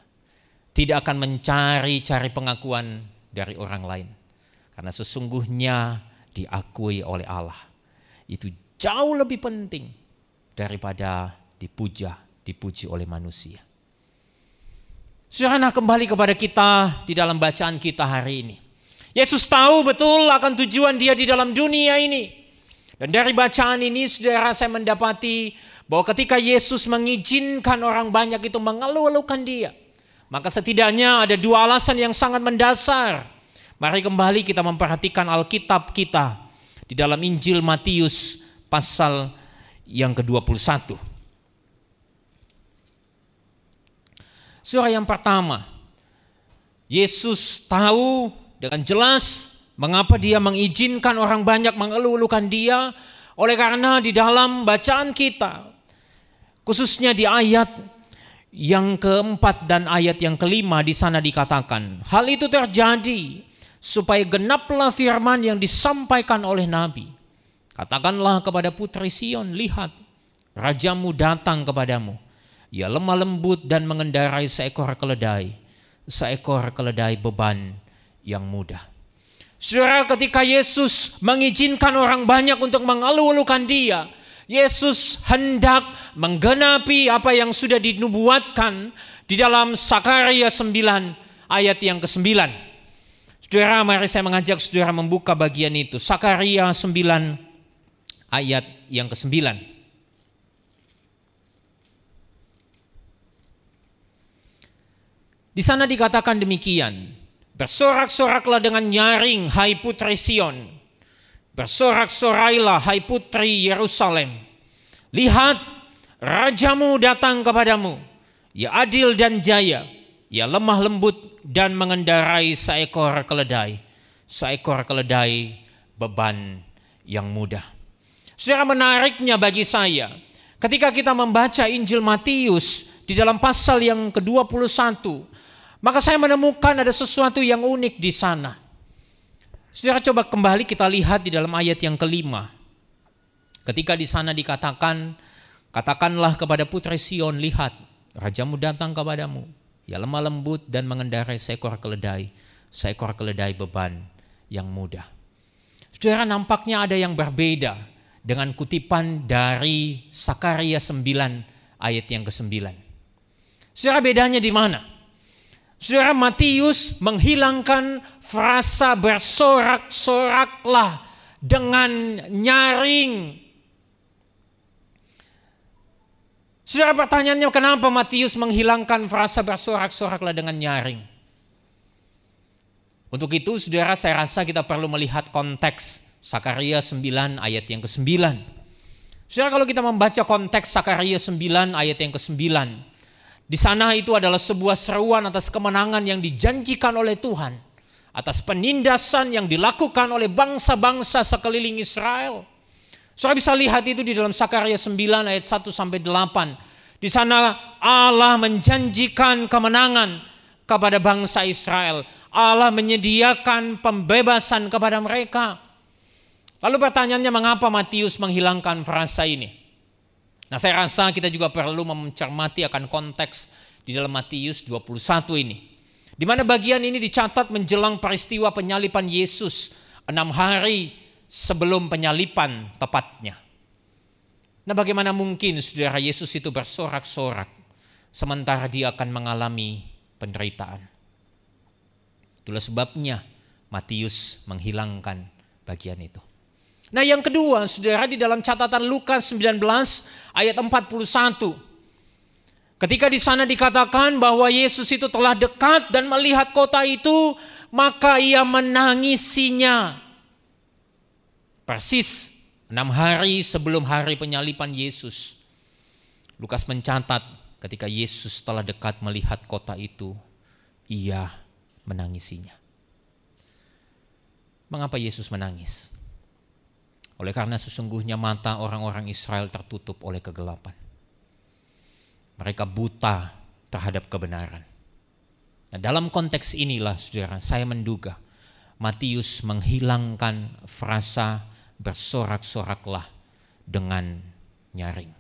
tidak akan mencari pengakuan dari orang lain. Karena sesungguhnya diakui oleh Allah itu jauh lebih penting daripada dipuji oleh manusia. Saudara, nah kembali kepada kita di dalam bacaan kita hari ini. Yesus tahu betul akan tujuan Dia di dalam dunia ini. Dan dari bacaan ini saudara, saya mendapati bahwa ketika Yesus mengizinkan orang banyak itu mengeluh-elukan Dia, maka setidaknya ada dua alasan yang sangat mendasar. Mari kembali kita memperhatikan Alkitab kita di dalam Injil Matius pasal yang ke-21. Saudara, yang pertama, Yesus tahu dengan jelas mengapa Dia mengizinkan orang banyak mengeluh-elukan Dia. Oleh karena di dalam bacaan kita, khususnya di ayat yang keempat dan ayat yang kelima, di sana dikatakan, hal itu terjadi supaya genaplah firman yang disampaikan oleh Nabi. Katakanlah kepada putri Sion, lihat, rajamu datang kepadamu. Ia lemah lembut dan mengendarai seekor keledai beban yang mudah. Saudara, ketika Yesus mengizinkan orang banyak untuk mengeluh-elukan Dia, Yesus hendak menggenapi apa yang sudah dinubuatkan di dalam Sakaria 9 ayat yang ke-9. Saudara, mari saya mengajak saudara membuka bagian itu. Sakaria 9 ayat yang ke-9. Di sana dikatakan demikian. Bersorak-soraklah dengan nyaring, hai putri Sion. Bersorak-sorailah, hai putri Yerusalem. Lihat, rajamu datang kepadamu. Ia adil dan jaya. Ia lemah lembut dan mengendarai seekor keledai beban yang mudah. Saudara, menariknya bagi saya, ketika kita membaca Injil Matius di dalam pasal yang ke-21, maka saya menemukan ada sesuatu yang unik di sana. Saudara, coba kembali kita lihat di dalam ayat yang kelima. Ketika di sana dikatakan, katakanlah kepada putri Sion, lihat, rajamu datang kepadamu. Ia lemah lembut dan mengendarai seekor keledai beban yang mudah. Saudara, nampaknya ada yang berbeda dengan kutipan dari Sakaria 9 ayat yang ke-9. Saudara, bedanya di mana? Saudara, Matius menghilangkan frasa bersorak-soraklah dengan nyaring. Saudara, pertanyaannya kenapa Matius menghilangkan frasa bersorak-soraklah dengan nyaring? Untuk itu saudara, saya rasa kita perlu melihat konteks Sakaria 9 ayat yang ke-9. Saudara, kalau kita membaca konteks Sakaria 9 ayat yang ke-9, di sana itu adalah sebuah seruan atas kemenangan yang dijanjikan oleh Tuhan, atas penindasan yang dilakukan oleh bangsa-bangsa sekeliling Israel. Saudara bisa lihat itu di dalam Sakaria 9 ayat 1 sampai 8. Di sana Allah menjanjikan kemenangan kepada bangsa Israel. Allah menyediakan pembebasan kepada mereka. Lalu pertanyaannya, mengapa Matius menghilangkan frasa ini? Nah, saya rasa kita juga perlu mencermati akan konteks di dalam Matius 21 ini. Di mana bagian ini dicatat menjelang peristiwa penyalipan Yesus 6 hari sebelum penyalipan tepatnya. Nah, bagaimana mungkin saudara Yesus itu bersorak-sorak sementara dia akan mengalami penderitaan? Itulah sebabnya Matius menghilangkan bagian itu. Nah, yang kedua, saudara, di dalam catatan Lukas 19 ayat 41. Ketika di sana dikatakan bahwa Yesus itu telah dekat dan melihat kota itu, maka ia menangisinya. Persis 6 hari sebelum hari penyalipan Yesus. Lukas mencatat ketika Yesus telah dekat melihat kota itu, ia menangisinya. Mengapa Yesus menangis? Oleh karena sesungguhnya mata orang-orang Israel tertutup oleh kegelapan. Mereka buta terhadap kebenaran. Nah, dalam konteks inilah saudara, saya menduga Matius menghilangkan frasa bersorak-soraklah dengan nyaring.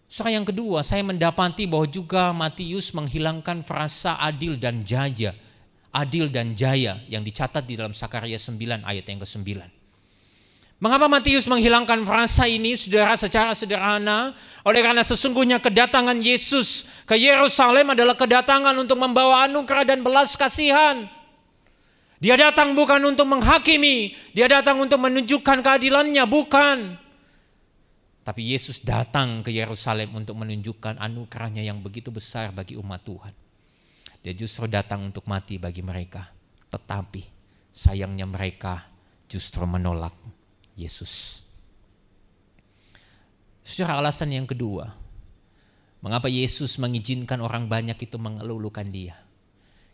Soal yang kedua, saya mendapati bahwa juga Matius menghilangkan frasa adil dan jaya yang dicatat di dalam Sakaria 9 ayat yang ke-9. Mengapa Matius menghilangkan frasa ini, saudara, secara sederhana? Oleh karena sesungguhnya kedatangan Yesus ke Yerusalem adalah kedatangan untuk membawa anugerah dan belas kasihan. Dia datang bukan untuk menghakimi, dia datang untuk menunjukkan keadilannya, bukan. Tapi Yesus datang ke Yerusalem untuk menunjukkan anugerahnya yang begitu besar bagi umat Tuhan. Dia justru datang untuk mati bagi mereka. Tetapi sayangnya mereka justru menolak Yesus. Saudara, alasan yang kedua, mengapa Yesus mengizinkan orang banyak itu mengelulukan dia?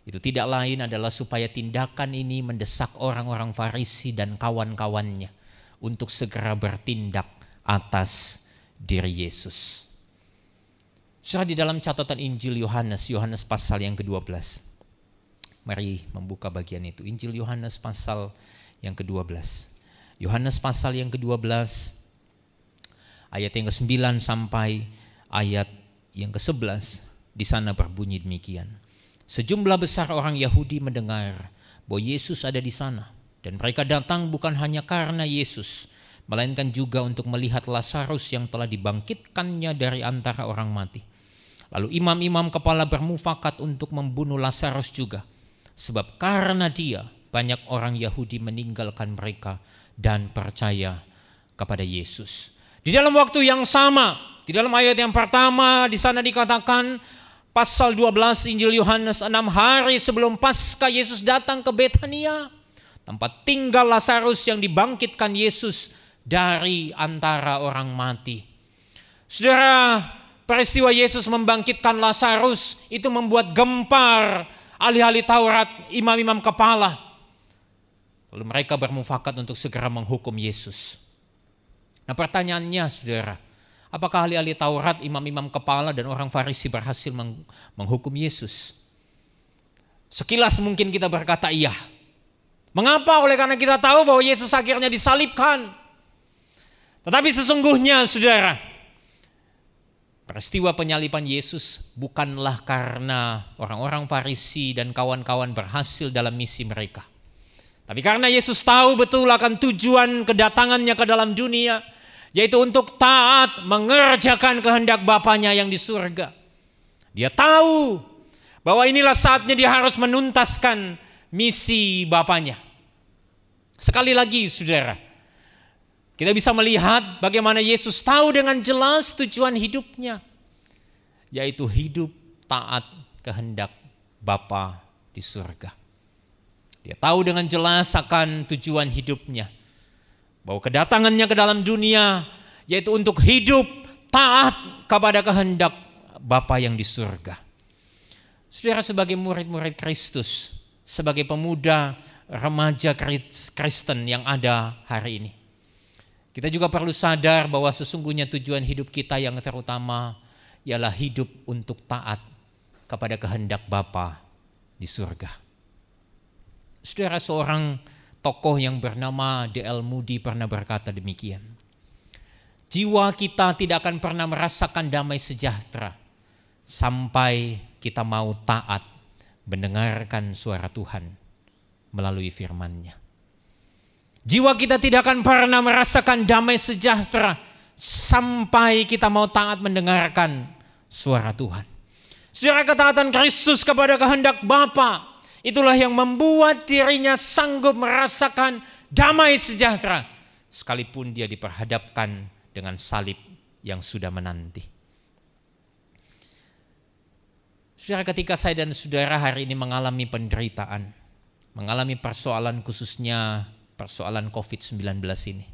Itu tidak lain adalah supaya tindakan ini mendesak orang-orang Farisi dan kawan-kawannya untuk segera bertindak atas diri Yesus. Saudara, di dalam catatan Injil Yohanes pasal yang ke-12. Mari membuka bagian itu. Injil Yohanes pasal yang ke-12. Yohanes pasal yang ke-12 ayat yang ke-9 sampai ayat yang ke-11. Di sana berbunyi demikian. Sejumlah besar orang Yahudi mendengar bahwa Yesus ada di sana. Dan mereka datang bukan hanya karena Yesus, melainkan juga untuk melihat Lazarus yang telah dibangkitkannya dari antara orang mati. Lalu imam-imam kepala bermufakat untuk membunuh Lazarus juga. Sebab karena dia, banyak orang Yahudi meninggalkan mereka dan percaya kepada Yesus. Di dalam waktu yang sama, di dalam ayat yang pertama, di sana dikatakan pasal 12 Injil Yohanes, 6 hari sebelum Paskah Yesus datang ke Betania, tempat tinggal Lazarus yang dibangkitkan Yesus dari antara orang mati. Saudara, peristiwa Yesus membangkitkan Lazarus itu membuat gempar ahli-ahli Taurat, imam-imam kepala. Lalu mereka bermufakat untuk segera menghukum Yesus. Nah, pertanyaannya saudara, apakah ahli-ahli Taurat, imam-imam kepala dan orang Farisi berhasil menghukum Yesus? Sekilas mungkin kita berkata iya. Mengapa? Oleh karena kita tahu bahwa Yesus akhirnya disalibkan. Tetapi sesungguhnya saudara, peristiwa penyalipan Yesus bukanlah karena orang-orang Farisi dan kawan-kawan berhasil dalam misi mereka. Tapi karena Yesus tahu betul akan tujuan kedatangannya ke dalam dunia, yaitu untuk taat mengerjakan kehendak Bapanya yang di surga. Dia tahu bahwa inilah saatnya dia harus menuntaskan misi Bapanya. Sekali lagi saudara, kita bisa melihat bagaimana Yesus tahu dengan jelas tujuan hidupnya, yaitu hidup taat kehendak Bapa di surga. Dia tahu dengan jelas akan tujuan hidupnya. Bahwa kedatangannya ke dalam dunia yaitu untuk hidup taat kepada kehendak Bapa yang di surga. Saudara, sebagai murid-murid Kristus, sebagai pemuda remaja Kristen yang ada hari ini, kita juga perlu sadar bahwa sesungguhnya tujuan hidup kita yang terutama ialah hidup untuk taat kepada kehendak Bapa di surga. Saudara, seorang tokoh yang bernama D.L. Moody pernah berkata demikian. Jiwa kita tidak akan pernah merasakan damai sejahtera sampai kita mau taat mendengarkan suara Tuhan melalui firman-Nya. Jiwa kita tidak akan pernah merasakan damai sejahtera sampai kita mau taat mendengarkan suara Tuhan. Saudara, ketaatan Kristus kepada kehendak Bapa itulah yang membuat dirinya sanggup merasakan damai sejahtera sekalipun dia diperhadapkan dengan salib yang sudah menanti. Saudara, ketika saya dan saudara hari ini mengalami penderitaan, mengalami persoalan khususnya persoalan COVID-19 ini,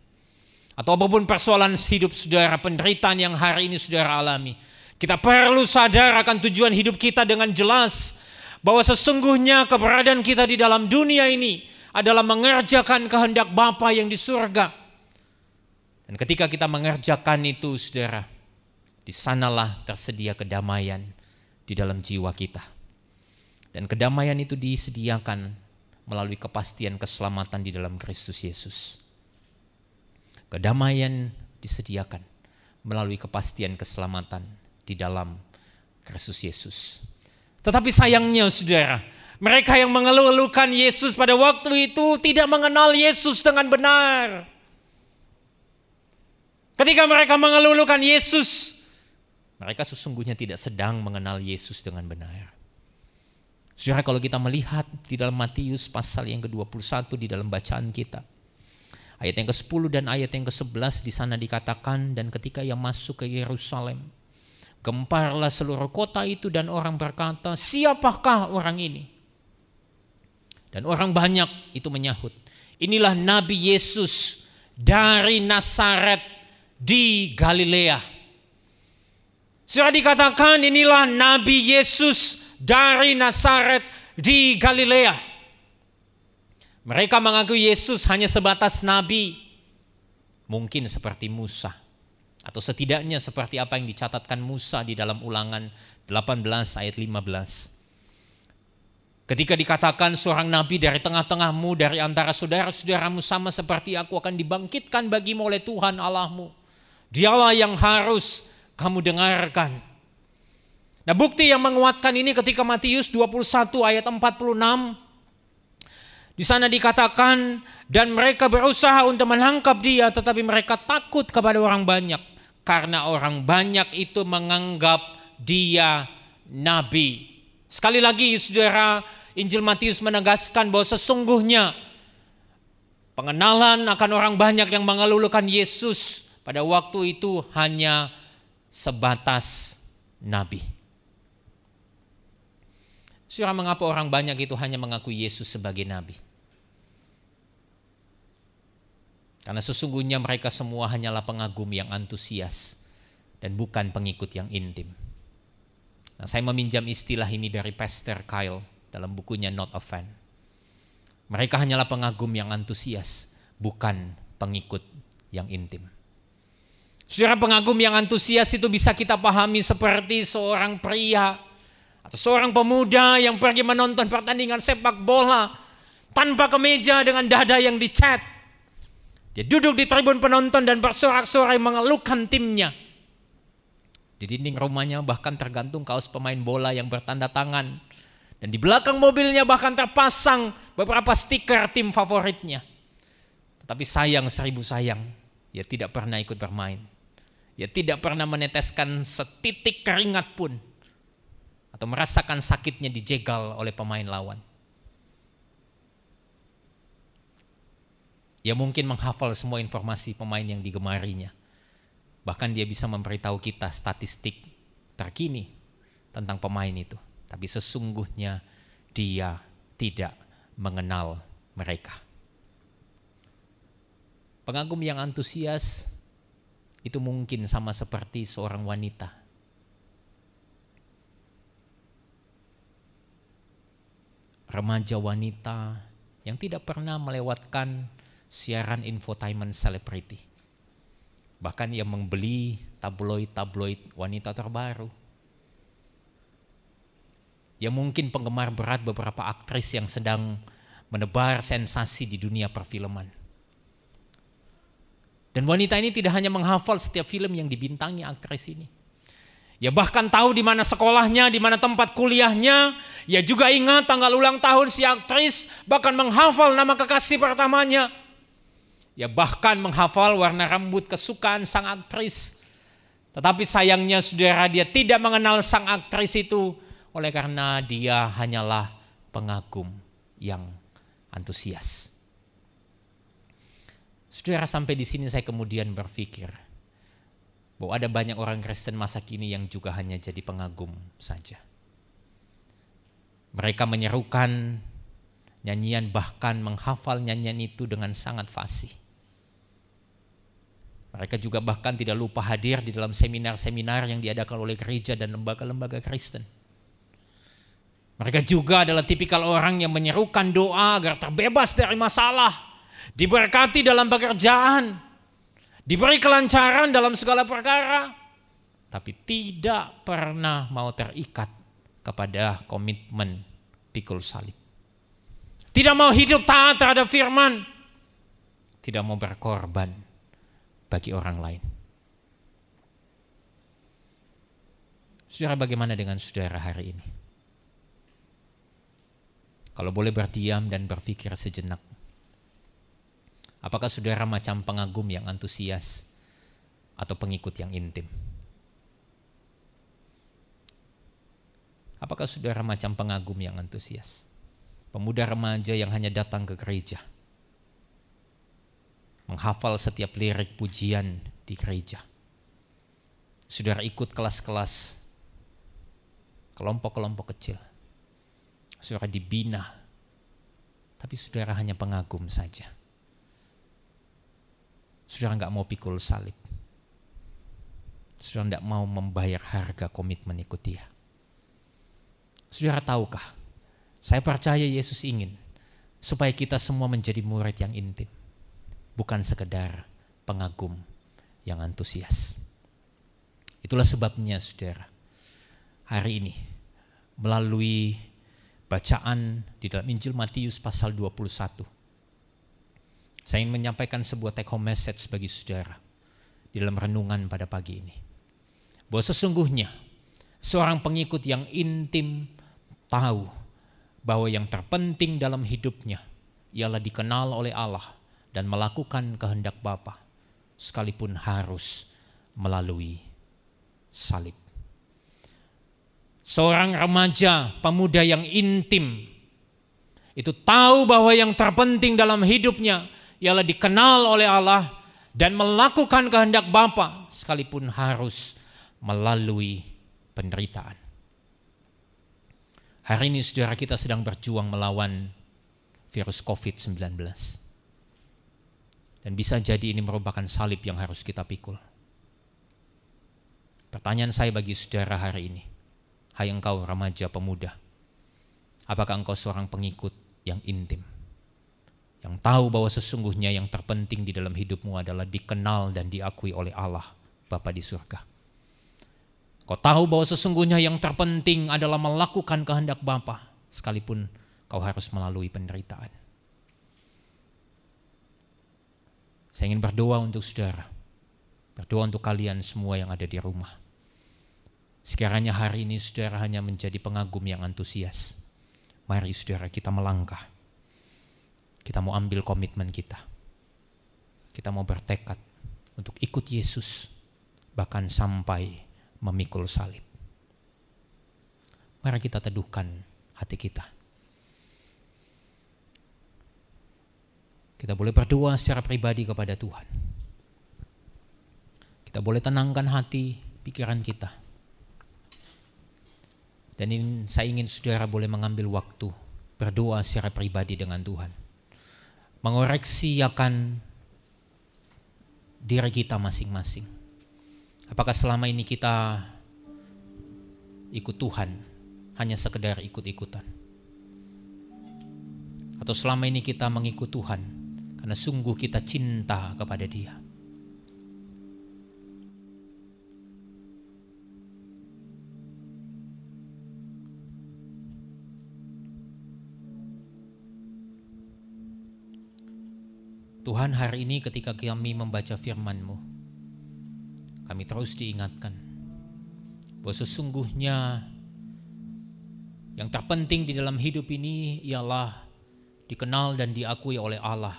atau apapun persoalan hidup saudara, penderitaan yang hari ini saudara alami, kita perlu sadar akan tujuan hidup kita dengan jelas, bahwa sesungguhnya keberadaan kita di dalam dunia ini adalah mengerjakan kehendak Bapa yang di surga. Dan ketika kita mengerjakan itu, saudara, di sanalah tersedia kedamaian di dalam jiwa kita. Dan kedamaian itu disediakan melalui kepastian keselamatan di dalam Kristus Yesus. Kedamaian disediakan melalui kepastian keselamatan di dalam Kristus Yesus. Tetapi sayangnya saudara, mereka yang mengeluh-elukan Yesus pada waktu itu tidak mengenal Yesus dengan benar. Ketika mereka mengeluh-elukan Yesus, mereka sesungguhnya tidak sedang mengenal Yesus dengan benar. Saudara, kalau kita melihat di dalam Matius pasal yang ke-21 di dalam bacaan kita, ayat yang ke-10 dan ayat yang ke-11 di sana dikatakan, dan ketika ia masuk ke Yerusalem, gemparlah seluruh kota itu dan orang berkata, siapakah orang ini? Dan orang banyak itu menyahut, inilah Nabi Yesus dari Nazaret di Galilea. Sudah dikatakan inilah Nabi Yesus dari Nazaret di Galilea. Mereka mengakui Yesus hanya sebatas nabi, mungkin seperti Musa, atau setidaknya seperti apa yang dicatatkan Musa di dalam Ulangan 18 ayat 15. Ketika dikatakan seorang nabi dari tengah-tengahmu, dari antara saudara-saudaramu sama seperti aku akan dibangkitkan bagimu oleh Tuhan Allahmu. Dialah yang harus kamu dengarkan. Nah, bukti yang menguatkan ini ketika Matius 21 ayat 46. Di sana dikatakan, dan mereka berusaha untuk menangkap dia, tetapi mereka takut kepada orang banyak, karena orang banyak itu menganggap dia nabi. Sekali lagi saudara, Injil Matius menegaskan bahwa sesungguhnya pengenalan akan orang banyak yang mengeluhkan Yesus pada waktu itu hanya sebatas nabi. Saudara, mengapa orang banyak itu hanya mengakui Yesus sebagai nabi? Karena sesungguhnya mereka semua hanyalah pengagum yang antusias dan bukan pengikut yang intim. Nah, saya meminjam istilah ini dari Pastor Kyle dalam bukunya Not a Fan. Mereka hanyalah pengagum yang antusias, bukan pengikut yang intim. Saudara, pengagum yang antusias itu bisa kita pahami seperti seorang pria atau seorang pemuda yang pergi menonton pertandingan sepak bola tanpa kemeja dengan dada yang dicat. Dia duduk di tribun penonton dan bersorak-sorai mengeluhkan timnya. Di dinding rumahnya bahkan tergantung kaos pemain bola yang bertanda tangan. Dan di belakang mobilnya bahkan terpasang beberapa stiker tim favoritnya. Tetapi sayang seribu sayang, dia tidak pernah ikut bermain. Dia tidak pernah meneteskan setitik keringat pun, atau merasakan sakitnya dijegal oleh pemain lawan. Dia mungkin menghafal semua informasi pemain yang digemarinya. Bahkan dia bisa memberitahu kita statistik terkini tentang pemain itu. Tapi sesungguhnya dia tidak mengenal mereka. Pengagum yang antusias itu mungkin sama seperti seorang wanita. Remaja wanita yang tidak pernah melewatkan siaran infotainment selebriti. Bahkan yang membeli tabloid-tabloid wanita terbaru. Yang mungkin penggemar berat beberapa aktris yang sedang menebar sensasi di dunia perfilman. Dan wanita ini tidak hanya menghafal setiap film yang dibintangi aktris ini. Ya bahkan tahu di mana sekolahnya, di mana tempat kuliahnya. Ya juga ingat tanggal ulang tahun si aktris, bahkan menghafal nama kekasih pertamanya. Ya bahkan menghafal warna rambut kesukaan sang aktris. Tetapi sayangnya saudara, dia tidak mengenal sang aktris itu oleh karena dia hanyalah pengagum yang antusias. Saudara, sampai di sini saya kemudian berpikir bahwa ada banyak orang Kristen masa kini yang juga hanya jadi pengagum saja. Mereka menyerukan nyanyian, bahkan menghafal nyanyian itu dengan sangat fasih. Mereka juga bahkan tidak lupa hadir di dalam seminar-seminar yang diadakan oleh gereja dan lembaga-lembaga Kristen. Mereka juga adalah tipikal orang yang menyerukan doa agar terbebas dari masalah, diberkati dalam pekerjaan, diberi kelancaran dalam segala perkara, tapi tidak pernah mau terikat kepada komitmen pikul salib. Tidak mau hidup taat terhadap firman, tidak mau berkorban bagi orang lain. Saudara, bagaimana dengan saudara hari ini? Kalau boleh berdiam dan berpikir sejenak. Apakah saudara macam pengagum yang antusias atau pengikut yang intim? Apakah saudara macam pengagum yang antusias? Pemuda remaja yang hanya datang ke gereja, menghafal setiap lirik pujian di gereja. Saudara ikut kelas-kelas, kelompok-kelompok kecil. Saudara dibina, tapi saudara hanya pengagum saja. Saudara nggak mau pikul salib. Saudara nggak mau membayar harga komitmen ikut dia. Saudara tahukah? Saya percaya Yesus ingin supaya kita semua menjadi murid yang intim. Bukan sekedar pengagum yang antusias. Itulah sebabnya saudara, hari ini melalui bacaan di dalam Injil Matius pasal 21, saya ingin menyampaikan sebuah take home message bagi saudara di dalam renungan pada pagi ini. Bahwa sesungguhnya seorang pengikut yang intim tahu bahwa yang terpenting dalam hidupnya ialah dikenal oleh Allah dan melakukan kehendak Bapa, sekalipun harus melalui salib. Seorang remaja, pemuda yang intim itu tahu bahwa yang terpenting dalam hidupnya ialah dikenal oleh Allah dan melakukan kehendak Bapa, sekalipun harus melalui penderitaan. Hari ini saudara, kita sedang berjuang melawan virus COVID-19. Dan bisa jadi ini merupakan salib yang harus kita pikul. Pertanyaan saya bagi saudara hari ini, hai engkau remaja pemuda, apakah engkau seorang pengikut yang intim? Yang tahu bahwa sesungguhnya yang terpenting di dalam hidupmu adalah dikenal dan diakui oleh Allah Bapa di surga. Kau tahu bahwa sesungguhnya yang terpenting adalah melakukan kehendak Bapa, sekalipun kau harus melalui penderitaan. Saya ingin berdoa untuk saudara, berdoa untuk kalian semua yang ada di rumah. Sekiranya hari ini saudara hanya menjadi pengagum yang antusias, mari saudara kita melangkah. Kita mau ambil komitmen kita. Kita mau bertekad untuk ikut Yesus, bahkan sampai memikul salib. Mari kita teduhkan hati kita. Kita boleh berdoa secara pribadi kepada Tuhan. Kita boleh tenangkan hati, pikiran kita. Dan ini saya ingin saudara boleh mengambil waktu berdoa secara pribadi dengan Tuhan. Mengoreksi akan diri kita masing-masing. Apakah selama ini kita ikut Tuhan hanya sekedar ikut-ikutan? Atau selama ini kita mengikut Tuhan karena sungguh kita cinta kepada Dia? Tuhan, hari ini ketika kami membaca firman-Mu, kami terus diingatkan bahwa sesungguhnya yang terpenting di dalam hidup ini ialah dikenal dan diakui oleh Allah.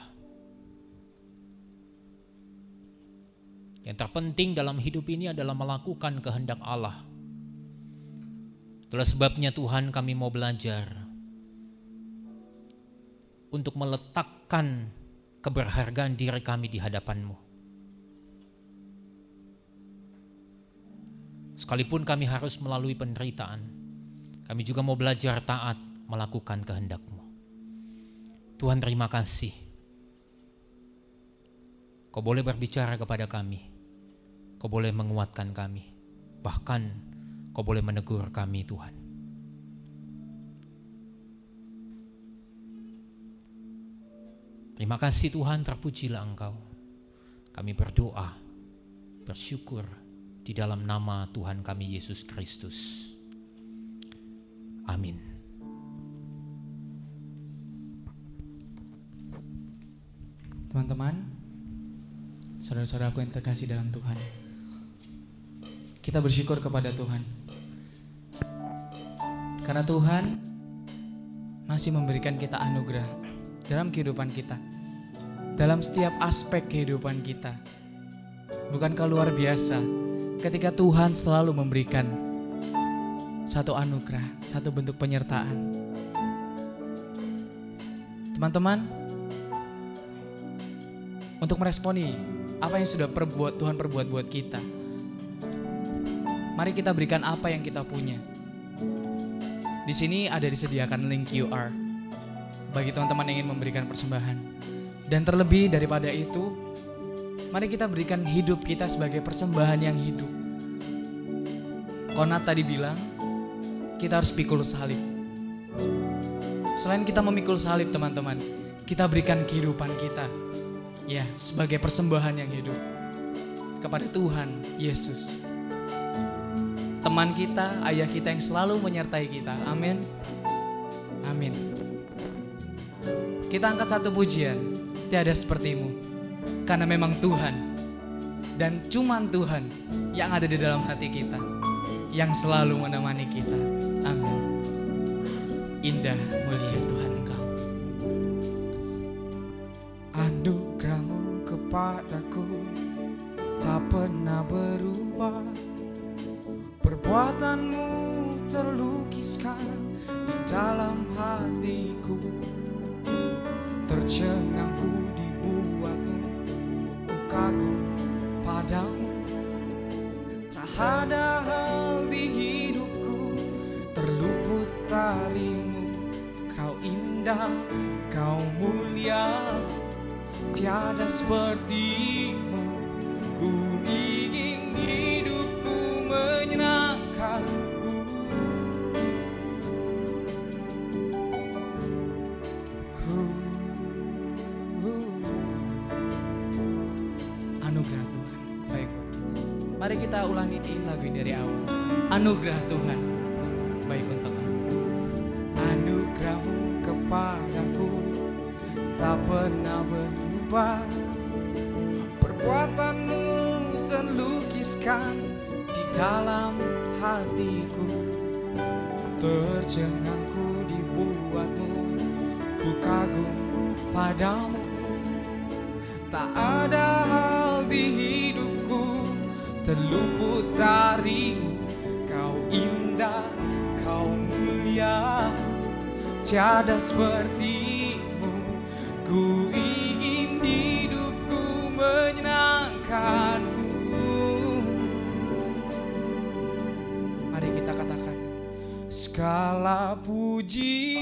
Yang terpenting dalam hidup ini adalah melakukan kehendak Allah. Itulah sebabnya Tuhan, kami mau belajar untuk meletakkan keberhargaan diri kami di hadapan-Mu. Sekalipun kami harus melalui penderitaan, kami juga mau belajar taat melakukan kehendak-Mu. Tuhan, terima kasih. Kau boleh berbicara kepada kami. Kau boleh menguatkan kami. Bahkan Kau boleh menegur kami, Tuhan. Terima kasih Tuhan, terpujilah Engkau. Kami berdoa, bersyukur di dalam nama Tuhan kami Yesus Kristus. Amin. Teman-teman, saudara-saudaraku yang terkasih dalam Tuhan, kita bersyukur kepada Tuhan karena Tuhan masih memberikan kita anugerah dalam kehidupan kita, dalam setiap aspek kehidupan kita. Bukankah luar biasa ketika Tuhan selalu memberikan satu anugerah, satu bentuk penyertaan. Teman-teman, untuk meresponi apa yang sudah Tuhan perbuat buat kita, mari kita berikan apa yang kita punya. Di sini ada disediakan link QR bagi teman-teman yang ingin memberikan persembahan. Dan terlebih daripada itu, mari kita berikan hidup kita sebagai persembahan yang hidup. Konat tadi bilang, kita harus pikul salib. Selain kita memikul salib, teman-teman, kita berikan kehidupan kita, ya, sebagai persembahan yang hidup kepada Tuhan Yesus. Teman kita, ayah kita yang selalu menyertai kita. Amin. Amin. Kita angkat satu pujian, tiada sepertimu. Karena memang Tuhan, dan cuman Tuhan yang ada di dalam hati kita, yang selalu menemani kita. Amin. Indah mulia Tuhan Engkau. Anugerahmu kepadaku tak pernah berubah. Perbuatanmu terlukiskan di dalam hatiku. Tercengangku dibuatmu, ku kagum padamu. Tak ada hal di hidupku terluput darimu. Kau indah, kau mulia, tiada sepertimu. Ku ingin hidupku menyenangkanmu. Anugerah Tuhan baik buat kita. Mari kita ulangi lagu ini dari awal. Anugerah Tuhan baik untuk engkau. Anugerahmu kepadaku tak pernah berubah. Perbuatanmu terlukiskan di dalam hatiku. Tercengangku dibuatmu, ku kagum padamu. Tak ada hal di hidupku terluput darimu. Kau indah, kau mulia, tiada sepertimu. Ku ingin hidupku menyenangkanmu. Mari kita katakan, segala puji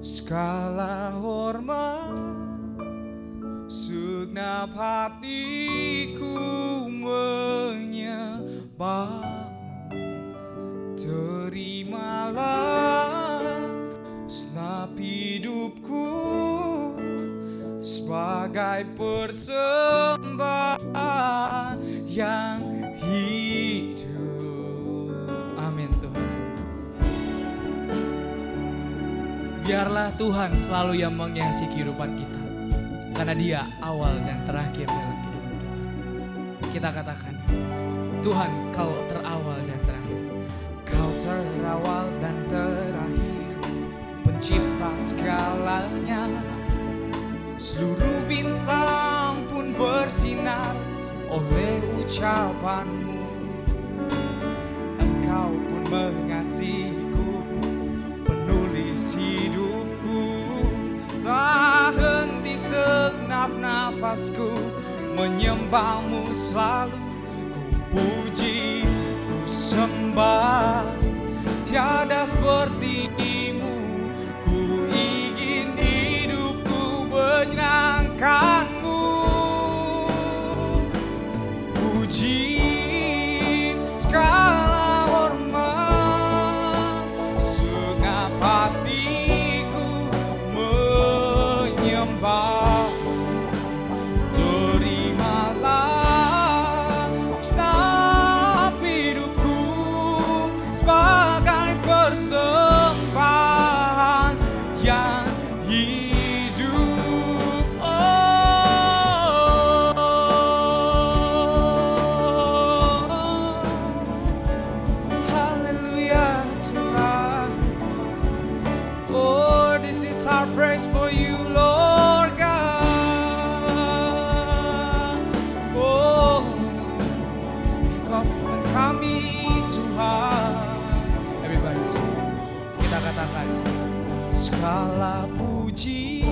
segala hormat, segenap hatiku menyembah. Terimalah segenap hidupku sebagai persembahan yang hidup. Amin Tuhan. Biarlah Tuhan selalu yang menghiasi kehidupan kita, karena Dia awal dan terakhir dalam kehidupan kita. Kita katakan, Tuhan, Kau terawal dan terakhir. Kau terawal dan terakhir, pencipta segalanya. Seluruh bintang pun bersinar oleh ucapan-Mu. Engkau pun mengasihiku, penulis hidupku. Tak henti segenap nafasku menyembah-Mu selalu. Ku puji, ku sembah, tiada seperti-Mu. Ku ingin hidupku menyenangkan-Mu. Puji segala hormat, segenap hatiku menyembah. Terimalah segenap hidupku sebagai persembahan yang hidup. Hallelujah Tuhan. Oh, this is our praise for you, Lord God. Oh, engkau kami Tuhan. Everybody sing. Kita katakan, segala puji,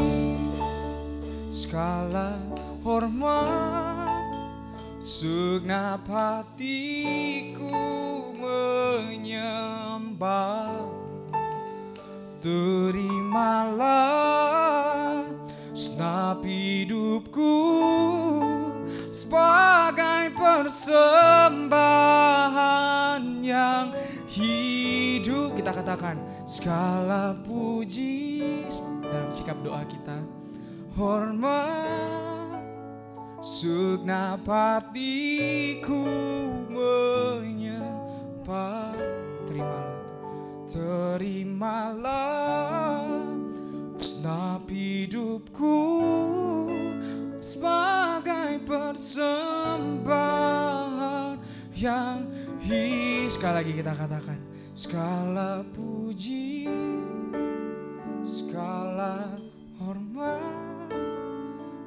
segala hormat, segenap hatiku menyembah. Terimalah segenap hidupku sebagai persembahan yang hidup. Kita katakan, segala puji dalam sikap doa kita, hormat, segenap hatiku menyembah. Terimalah segenap hidupku sebagai persembahan yang sekali lagi kita katakan, segala puji, segala hormat,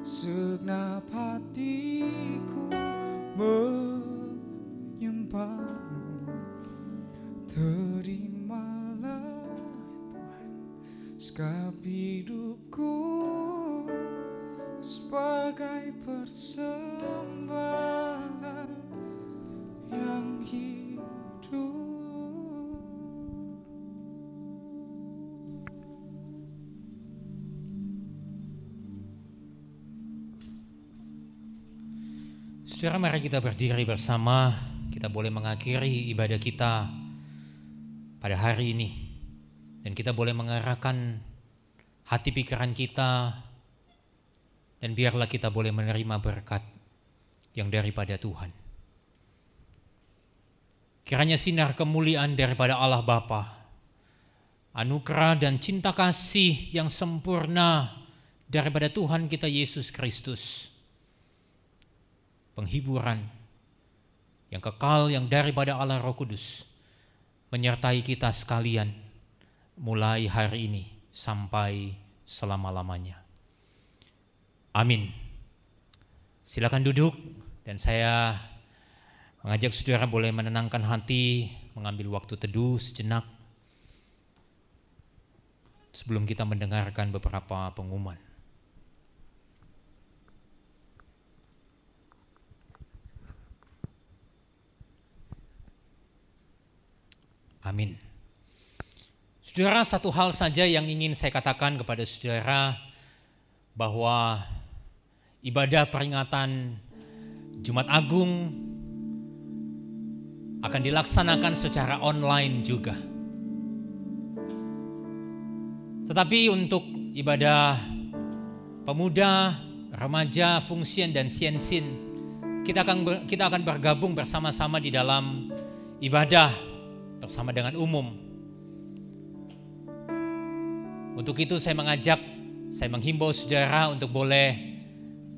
segenap hatiku menyembah-Mu. Terimalah Tuhan segenap hidupku sebagai persembahan yang hidup. Saudara, mari kita berdiri bersama. Kita boleh mengakhiri ibadah kita pada hari ini, dan kita boleh mengarahkan hati pikiran kita, dan biarlah kita boleh menerima berkat yang daripada Tuhan. Kiranya sinar kemuliaan daripada Allah Bapa, anugerah dan cinta kasih yang sempurna daripada Tuhan kita Yesus Kristus, penghiburan yang kekal yang daripada Allah Roh Kudus menyertai kita sekalian mulai hari ini sampai selama-lamanya. Amin. Silakan duduk, dan saya mengajak saudara boleh menenangkan hati, mengambil waktu teduh sejenak sebelum kita mendengarkan beberapa pengumuman. Amin. Saudara, satu hal saja yang ingin saya katakan kepada saudara, bahwa ibadah peringatan Jumat Agung akan dilaksanakan secara online juga. Tetapi untuk ibadah pemuda, remaja, fungsian dan siensin, kita akan bergabung bersama-sama di dalam ibadah bersama dengan umum. Untuk itu saya menghimbau saudara untuk boleh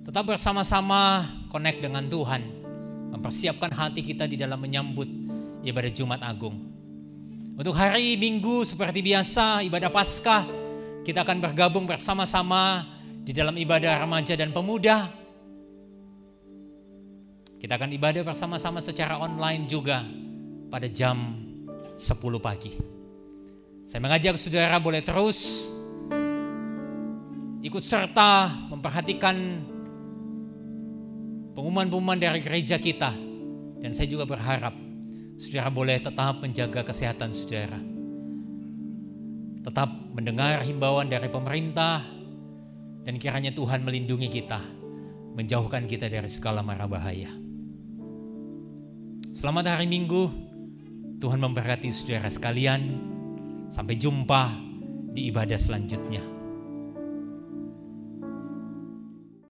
tetap bersama-sama connect dengan Tuhan, mempersiapkan hati kita di dalam menyambut ibadah Jumat Agung. Untuk hari Minggu seperti biasa, ibadah Paskah, kita akan bergabung bersama-sama di dalam ibadah remaja dan pemuda. Kita akan ibadah bersama-sama secara online juga pada jam 10 pagi. Saya mengajak saudara boleh terus ikut serta memperhatikan pengumuman-pengumuman dari gereja kita. Dan saya juga berharap saudara boleh tetap menjaga kesehatan saudara. Tetap mendengar himbauan dari pemerintah, dan kiranya Tuhan melindungi kita, menjauhkan kita dari segala mara bahaya. Selamat hari Minggu, Tuhan memberkati saudara sekalian. Sampai jumpa di ibadah selanjutnya.